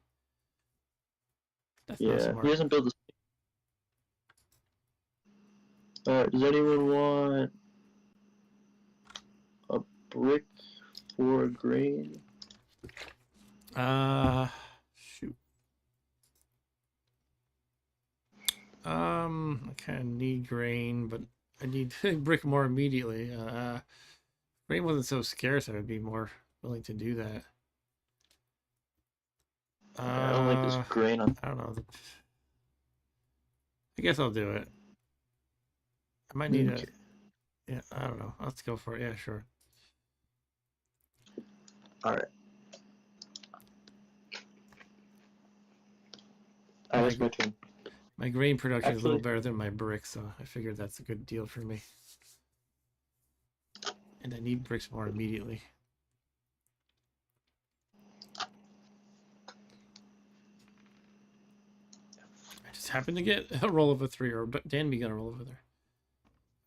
That's not Yeah, he smart. hasn't built this. Alright, does anyone want a brick for grain? Shoot. I kind of need grain, but I need brick more immediately. Grain wasn't so scarce, I would be more willing to do that. Okay, I don't like this Uh, grain on. I don't know. I guess I'll do it. I might need a. Okay. Yeah, I don't know. Let's go for it. Yeah, sure. Alright. Yeah, That's my turn. my grain production is a little Actually, better than my brick, so I figured that's a good deal for me. And I need bricks more immediately. I just happened to get a roll of a 3, or Danby got a roll of a 3.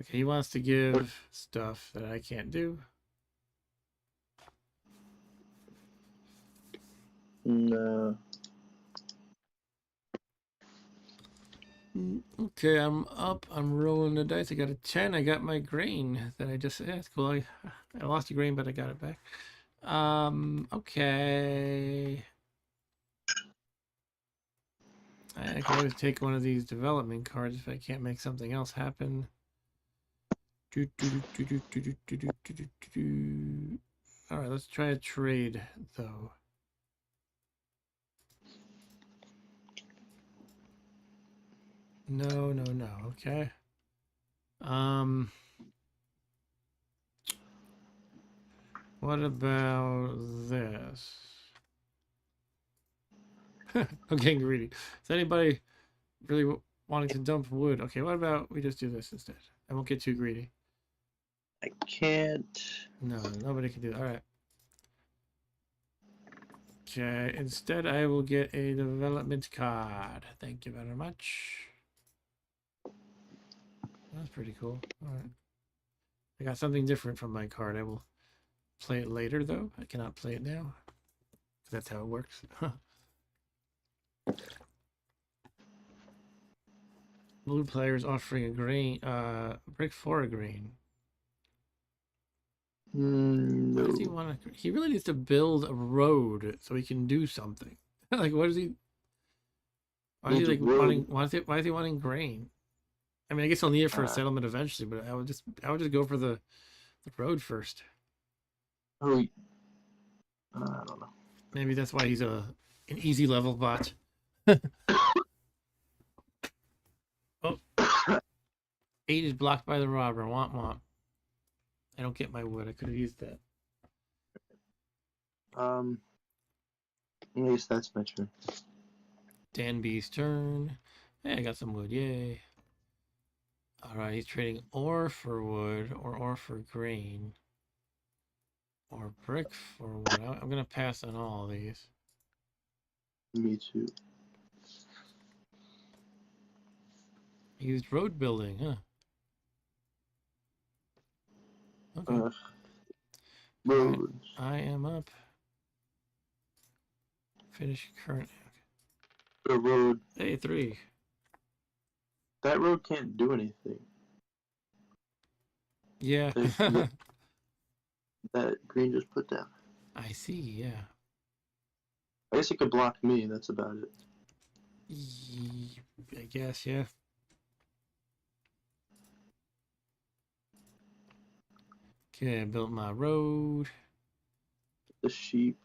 Okay, he wants to what? give stuff that I can't do. No. Okay, I'm up. I'm rolling the dice. I got a 10. I got my grain that I just. Yeah, it's cool. I lost the grain, but I got it back. Okay. I can always take one of these development cards if I can't make something else happen. All right, let's try a trade though. No, no, no. Okay. Um, what about this? I'm getting greedy. Is anybody really wanting to dump wood? Okay, what about we just do this instead? I won't get too greedy. I can't. No, nobody can do that. All right. Okay, instead I will get a development card. Thank you very much. That's pretty cool. All right. I got something different from my card. I will play it later, though. I cannot play it now. That's how it works. Blue players offering a grain, brick for a grain. Why does he No. want to? He really needs to build a road so he can do something. Like, what is he? Why is he Build a like road. wanting? Why is he wanting grain? I mean, I guess he'll need it for a Uh, settlement eventually, but I would just go for the road first. oh, I don't know. Maybe that's why he's an easy level bot. Oh, 8 is blocked by the robber. Womp womp. I don't get my wood. I could have used that. I guess that's my turn. Danby's turn. Hey, I got some wood. Yay. All right, he's trading ore for wood or ore for grain or brick for wood. I'm going to pass on all of these. Me too. He used road building, huh? Okay. Uh, All right, roads. I am up. Finish current. The road. Hey, 3. That road can't do anything. Yeah. That green just put down. I see, yeah. I guess it could block me. That's about it. I guess, yeah. Okay, I built my road. The sheep.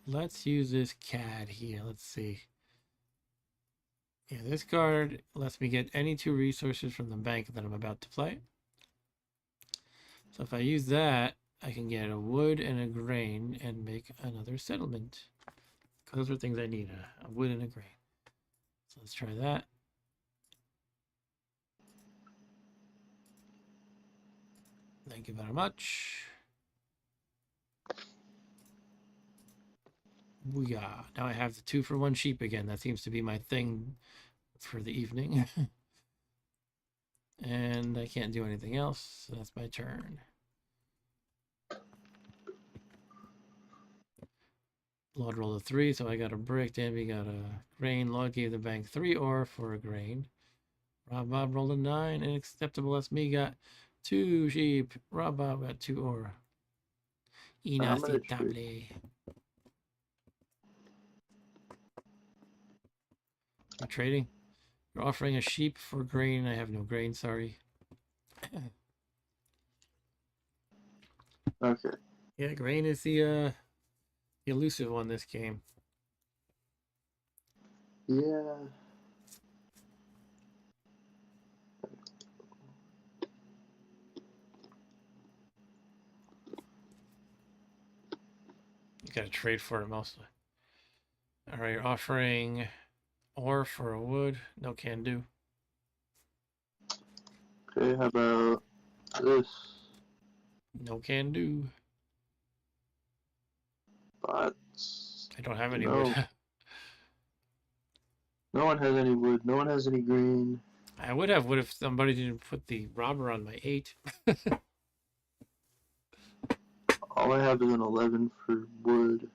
Let's use this CAD here. Let's see. Yeah, this card lets me get any 2 resources from the bank that I'm about to play. So if I use that, I can get a wood and a grain and make another settlement. Those are things I need, a wood and a grain. So let's try that. Thank you very much. Booyah. Now I have the 2 for 1 sheep again. That seems to be my thing for the evening. And I can't do anything else, so that's my turn. Lord rolled a 3, so I got a brick. Danby got a grain. Lord gave the bank 3 ore for a grain. Bob rolled a 9. Unacceptable. That's me. Got 2 sheep. Bob got 2 ore. I'm gonna trade. Inacettable. You're trading? You're offering a sheep for grain. I have no grain, sorry. Okay. Yeah, grain is the elusive one this game. Yeah. You gotta trade for it mostly. Alright, you're offering ore for a wood. No can do. Okay. How about this? No can do. But I don't have any wood. no. No one has any wood. No one has any green. I would have wood if somebody didn't put the robber on my 8. All I have is an 11 for wood.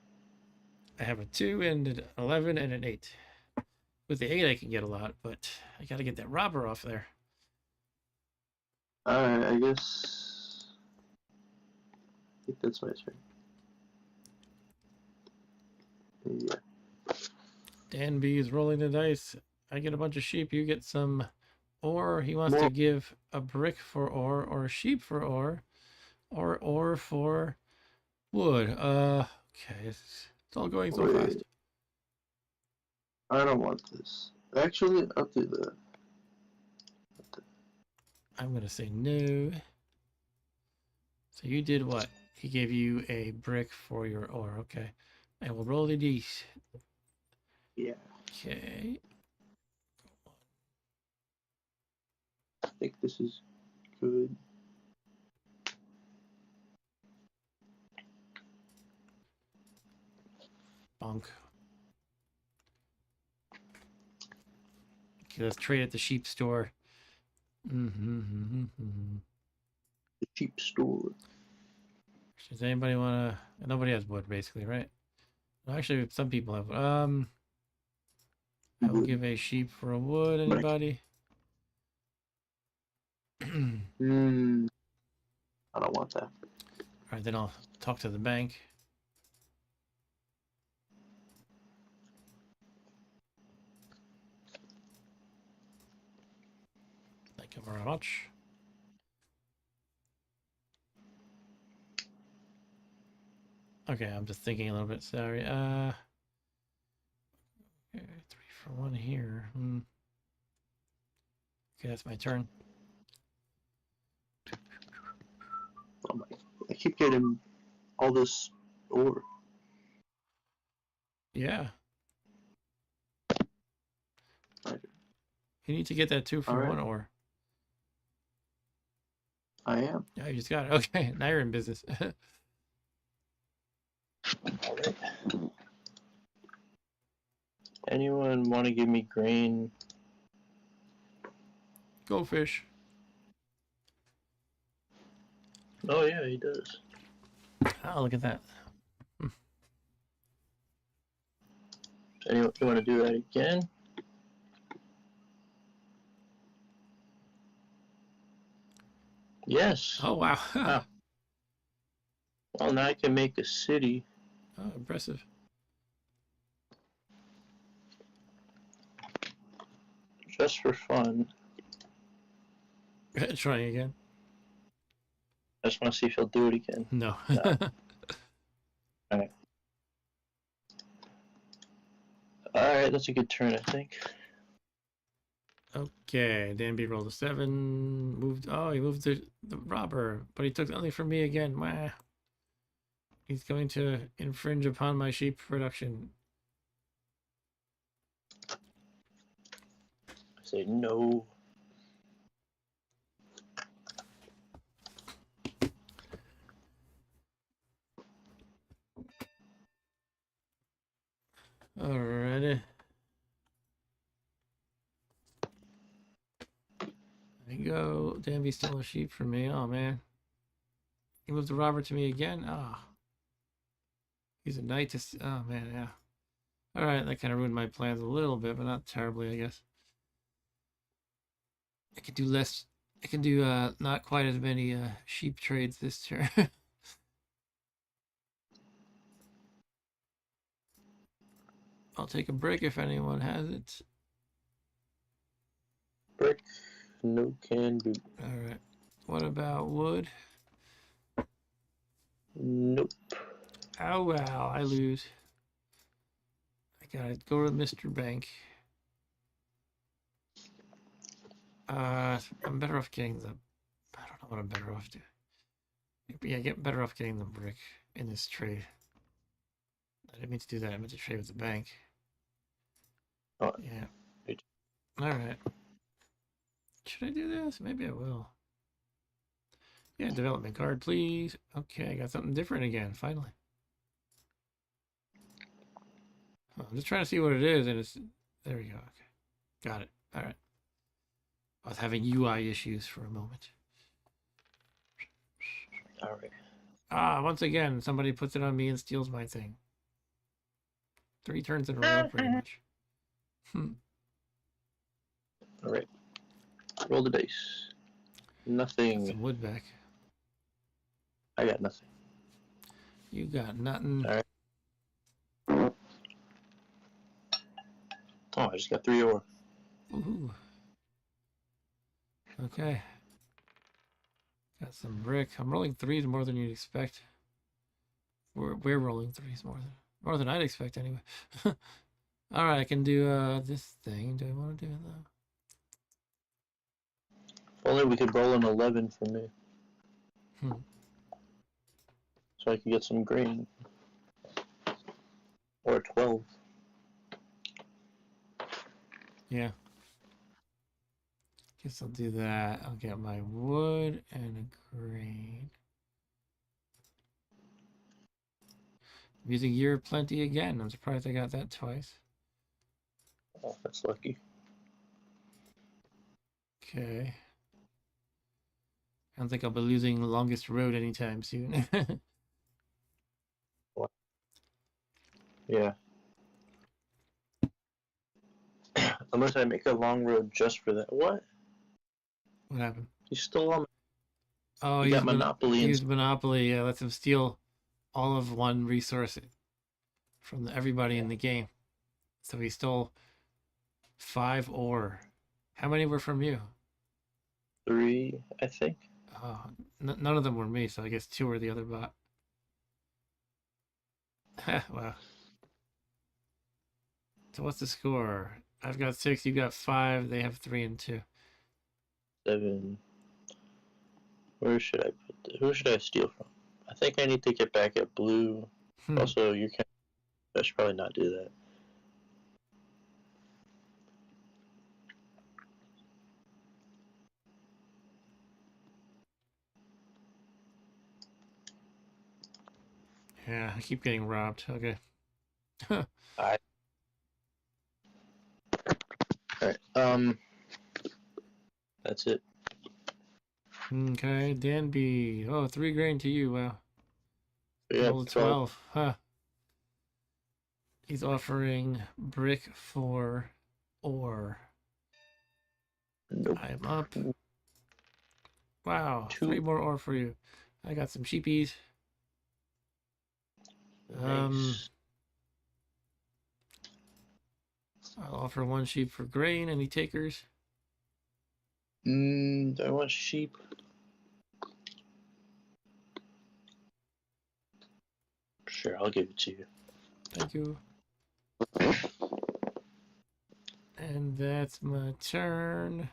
I have a 2 and an 11 and an 8. With the 8 I can get a lot, but I gotta get that robber off there. Alright, I guess. I think that's my turn. Yeah. Danby is rolling the dice. I get a bunch of sheep. You get some ore. He wants More. to give a brick for ore, or a sheep for ore, or ore for wood. Okay. It's all going so fast. Wait. I don't want this. Actually, I'll do that. I'm gonna say no. So you did what? He gave you a brick for your ore. Okay. And we'll roll the dice. Yeah. Okay. I think this is good. Bonk. Okay, let's trade at the sheep store. The cheap store. Does anybody want to? Nobody has wood, basically, right? Actually, some people have. I will give a sheep for a wood. Anybody? Hmm. I don't want that. All right, then I'll talk to the bank. Thank you very much. Okay, I'm just thinking a little bit. Sorry. Okay, 3 for 1 here. Okay, that's my turn. Oh my! I keep getting all this ore. Yeah. Right. You need to get that 2 for All right, 1 ore. I am. Yeah, you just got it. Okay, now you're in business. All right. Anyone want to give me grain? Go fish. Oh yeah, he does. Oh, look at that. Anyone, you want to do that again? Yes. Oh, wow. Wow. Well, now I can make a city Oh, impressive. just for fun. Trying again. I just want to see if he'll do it again. No. No. All right. All right, that's a good turn, I think. Okay, Danby rolled a 7. Moved. Oh, he moved the robber, but he took only from me again. Wah. He's going to infringe upon my sheep production. I say no. Alrighty. There you go. Danby stole a sheep from me. Oh, man. He moved the robber to me again. Ah. Oh. He's a knight to... Oh, man, yeah. Alright, that kind of ruined my plans a little bit, but not terribly, I guess. I could do less... I can do not quite as many sheep trades this turn. I'll take a brick if anyone has it. Brick, no can do. Alright. What about wood? Nope. Oh, wow, I lose. I gotta go to Mr. Bank. I'm better off getting the... I don't know what I'm better off doing. Yeah, get better off getting the brick in this trade. I didn't mean to do that. I meant to trade with the bank. Oh, Yeah. Alright. Should I do this? Maybe I will. Yeah, development card, please. Okay, I got something different again, finally. Oh, I'm just trying to see what it is, and it's... There we go. Okay. Got it. Alright. I was having UI issues for a moment. all right. Ah, once again, somebody puts it on me and steals my thing. 3 turns in a row, pretty much. All right. Roll the dice. Got Nothing. some wood back. I got nothing. You got nothing. All right. Oh, I just got 3 ore. Ooh. Okay. Got some brick. I'm rolling 3s more than you'd expect. We're rolling 3s more than I'd expect anyway. All right, I can do this thing. Do I want to do it though? If only we could roll an 11 for me. So I could get some grain. Or a 12. Yeah. Guess I'll do that. I'll get my wood and a grain. I'm using year plenty again. I'm surprised I got that twice. Oh, that's lucky. Okay. I don't think I'll be losing the longest road anytime soon. What? Yeah. Unless I make a long road just for that. What? What happened? You stole all my... Oh, You got Monopoly he and... used Monopoly. Yeah, lets him steal all of one resource from everybody in the game. So he stole 5 ore. How many were from you? 3, I think. Oh, none of them were me, so I guess 2 were the other bot. Wow. So what's the score? I've got 6, you got 5, they have 3 and 2. 7. Where should I put this? Who should I steal from? I think I need to get back at blue. Also, you can... I should probably not do that. Yeah, I keep getting robbed. Okay. Alright. Alright. That's it. Okay, Danby. Oh, 3 grain to you. Wow. We have Roll a 12. 12. Huh. He's offering brick for ore. Nope. I'm up. Wow, 3 2. more ore for you. I got some sheepies. Um, Nice. I'll offer 1 sheep for grain. Any takers? Do I want sheep? Sure, I'll give it to you. Thank you. And that's my turn.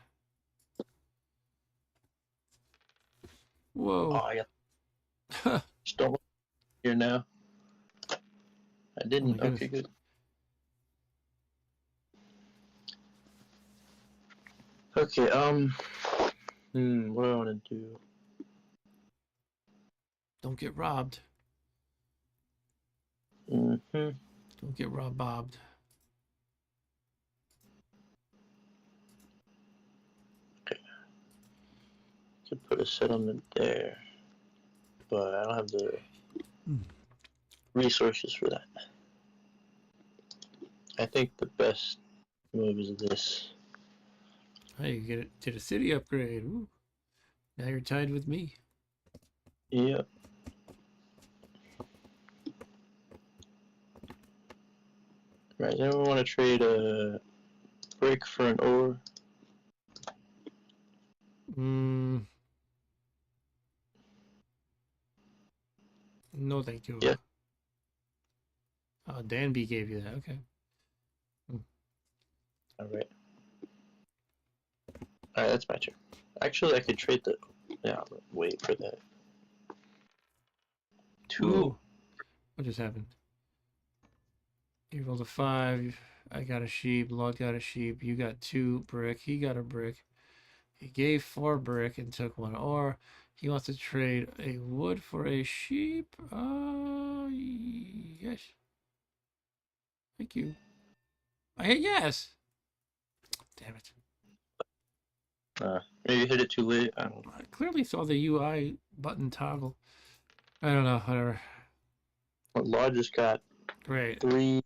Oh, Whoa. I got Oh stolen here now. I my didn't. Okay, goodness. good. Okay, what do I want to do? Don't get robbed. Mm-hmm. Don't get robbed. Okay, could put a settlement there, but I don't have the Hmm. resources for that. I think the best move is this. Hey, you did a city upgrade. Ooh. Now you're tied with me. Yep. Right, does anyone want to trade a brick for an ore? Mm, no, thank you. Yeah. Oh, Danby gave you that. Okay. Hmm. Alright. Alright, that's my turn. Actually, I could trade the. Yeah, wait for that. 2. Whoa. What just happened? You rolled a 5. I got a sheep. Lord got a sheep. You got 2 brick. He got a brick. He gave 4 brick and took 1 ore. He wants to trade a wood for a sheep. Yes. Thank you. I hit yes. Damn it. Maybe hit it too late. I don't know. I clearly saw the UI button toggle. I don't know. Whatever. But Law just got Great. three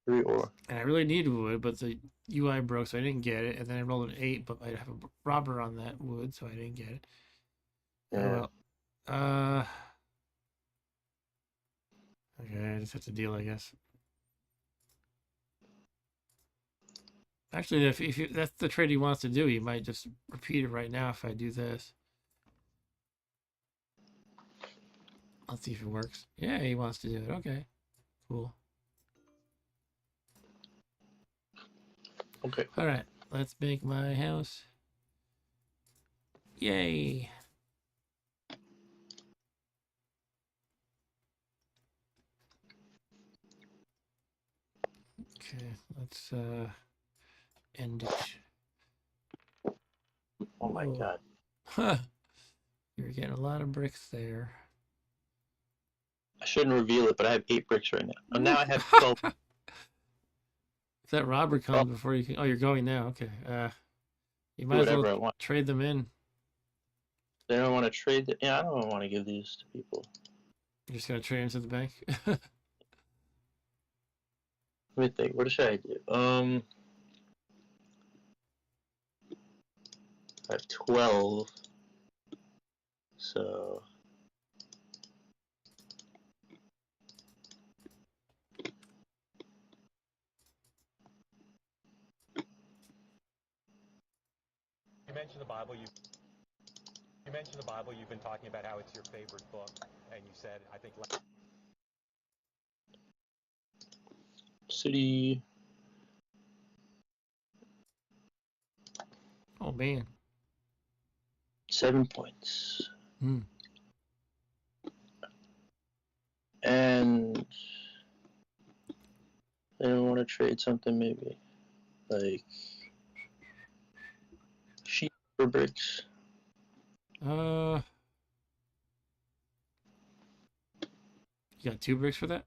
ore. And I really needed wood, but the UI broke, so I didn't get it. And then I rolled an 8, but I have a robber on that wood, so I didn't get it. Oh Yeah. well. Okay, I just have to deal, I guess. Actually, if that's the trade he wants to do, he might just repeat it right now if I do this. Let's see if it works. Yeah, he wants to do it. Okay, cool. Okay. All right, let's make my house. Yay! Okay, let's end it. Oh my Whoa. god. Huh. You're getting a lot of bricks there. I shouldn't reveal it, but I have 8 bricks right now. And Woo. now I have 12. If that robber I'll comes before you can. Oh, you're going now. Okay. You do might as well whatever I want. trade them in. They don't want to trade. Yeah, I don't want to give these to people. You're just gonna trade them to the bank. Let me think. What should I do? I have 12. So. You mentioned the Bible. You mentioned the Bible. You've been talking about how it's your favorite book, and you said, I think. City. Oh man. 7 points. Hmm. And. I don't want to trade something maybe. Like. Sheep for bricks. Uh. You got 2 bricks for that?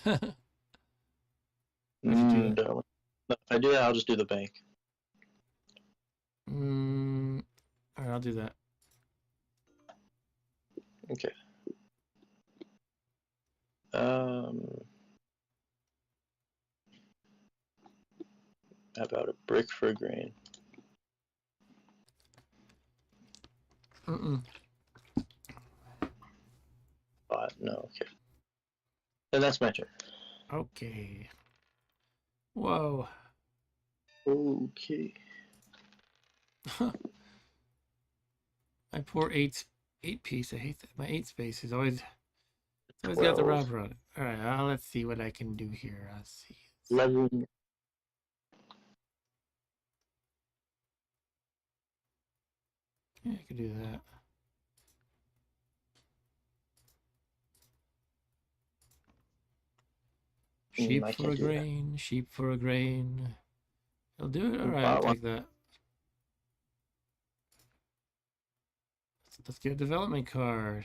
Would you do that? No. No, if I do that, I'll just do the bank. All right, I'll do that. Okay. How about a brick for a grain? Mm-mm. No, okay. Then that's my turn. Okay. Whoa. Okay. My poor eight piece. I hate that. My 8 space is always got the 12. robber on it. All right, let's see what I can do here. Let's see. 11. Yeah, I could do that. Sheep I for can't a do that. grain. Sheep for a grain. I'll do it. All right, I'll Bought one. take that. Let's get a development card.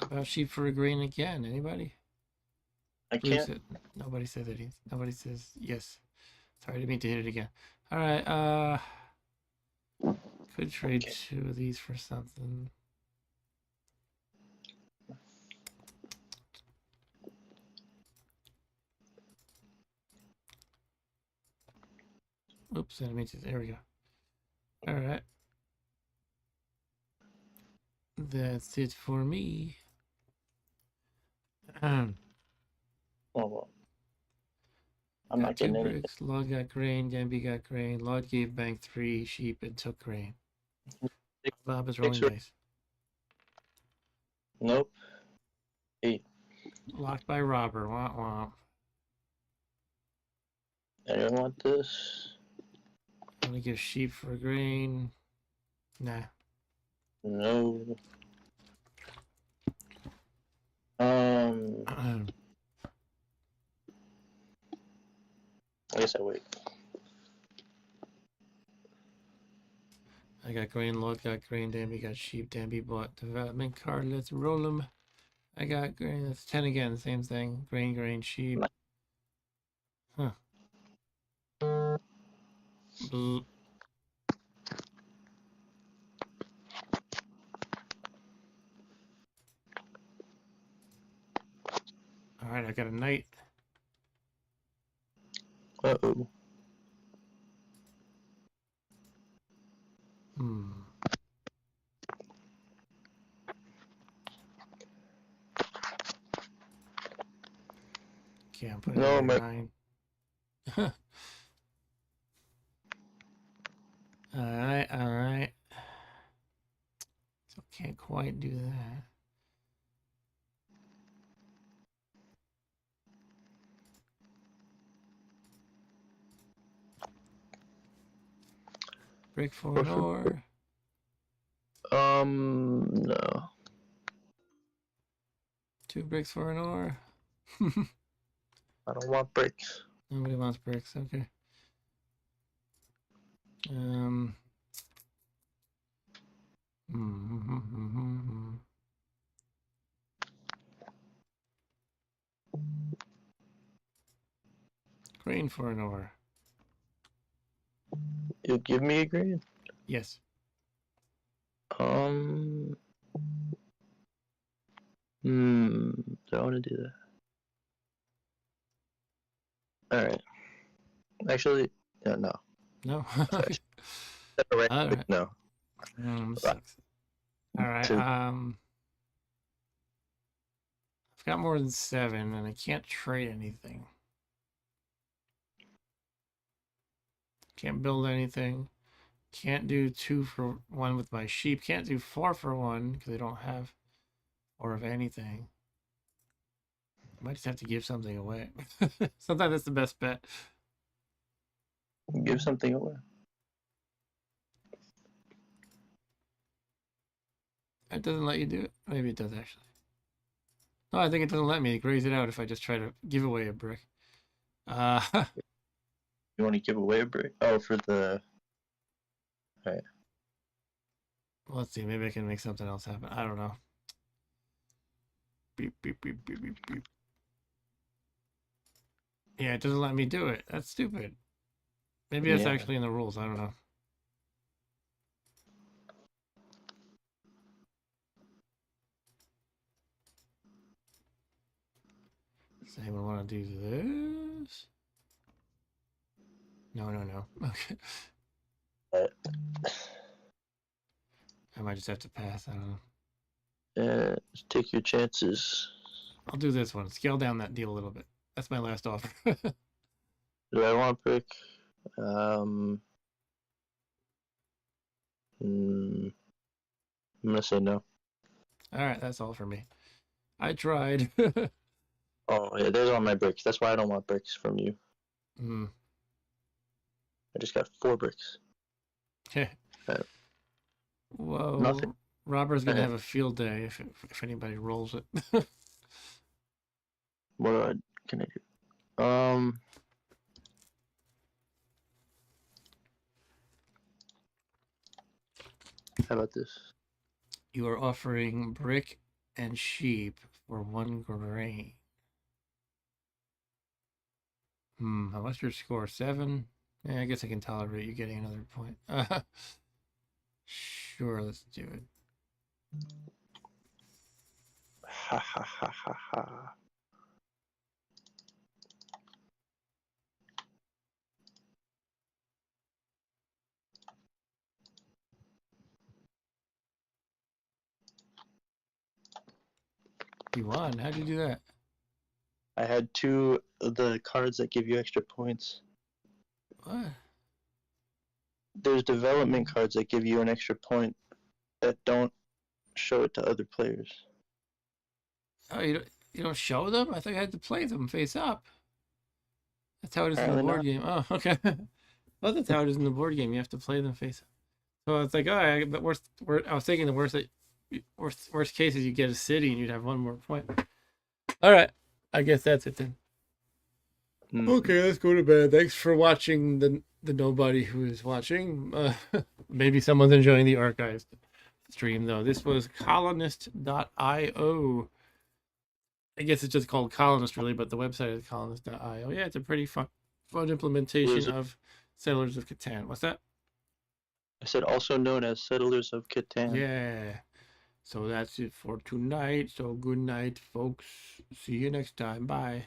How about sheep for a grain again? Anybody? I Blue can't. said nobody said that. Nobody says yes. Sorry, I didn't mean to hit it again. All right. Could trade Okay. 2 of these for something. Oops, I mean to. There we go. All right. That's it for me. Oh, well. I'm Got not 2 getting anything. bricks. Lord got grain. Gamby got grain. Lord gave bank 3 sheep and took grain. Bob is rolling dice. Nope. 8. Locked by robber. Wah wah. Anyone want this? I'm gonna give sheep for grain. Nah. No. I guess I wait. I got grain. Lord got grain. Danby got sheep. Danby bought development card. Let's roll them. I got grain. That's 10 again. Same thing. Grain, grain, sheep. Huh. Bl All right, I got a knight. Uh-oh. Hmm. Okay, I'm putting No, another my 9. All right, all right. So can't quite do that. Brick for an ore. No. 2 bricks for an ore. I don't want bricks. Nobody wants bricks. Okay. Um. Grain for an ore. You give me a green? Yes. Do I want to do that? Alright. Actually, yeah, no. No. Sorry. Right. All right. No. Sucks. All right. 2. I've got more than 7, and I can't trade anything. Can't build anything. Can't do 2 for 1 with my sheep. Can't do 4 for 1 because I don't have 4 of anything. I might just have to give something away. Sometimes that's the best bet. Give something away. It doesn't let you do it. Maybe it does actually. No, I think it doesn't let me. It grays it out if I just try to give away a brick. You want to give away a brick? Oh, for the. Alright. Well, let's see. Maybe I can make something else happen. I don't know. Beep, beep, beep, beep, beep, beep. Yeah, it doesn't let me do it. That's stupid. Maybe that's Yeah. actually in the rules. I don't know. Does anyone want to do this? No, no, no. Okay. I might just have to pass. I don't know. Just take your chances. I'll do this one. Scale down that deal a little bit. That's my last offer. Do I want brick? Um. I'm gonna say no. All right, that's all for me. I tried. Oh yeah, there's all my bricks. That's why I don't want bricks from you. Hmm. I just got 4 bricks. Whoa. Nothing. Robert's gonna have a field day if anybody rolls it. What can I do? How about this? You are offering brick and sheep for 1 grain. What's your score? 7? Yeah, I guess I can tolerate you getting another point. Sure, let's do it. Ha ha ha ha ha. You won. How'd you do that? I had 2 of the cards that give you extra points. What? There's development cards that give you an extra point that don't show it to other players. Oh, you don't show them? I thought you had to play them face up. That's how it is in the Apparently board not. game. Oh, okay. Well, that's how it is in the board game. You have to play them face up. So it's like, but I was thinking the worst case is you get a city and you'd have 1 more point. All right, I guess that's it then. Okay, let's go to bed. Thanks for watching the nobody who is watching. Maybe someone's enjoying the archived stream though. This was colonist.io. I guess it's just called Colonist really, but the website is colonist.io. Yeah, it's a pretty fun implementation of Settlers of Catan. What's that? I said also known as Settlers of Catan. Yeah. So that's it for tonight. So good night, folks. See you next time. Bye.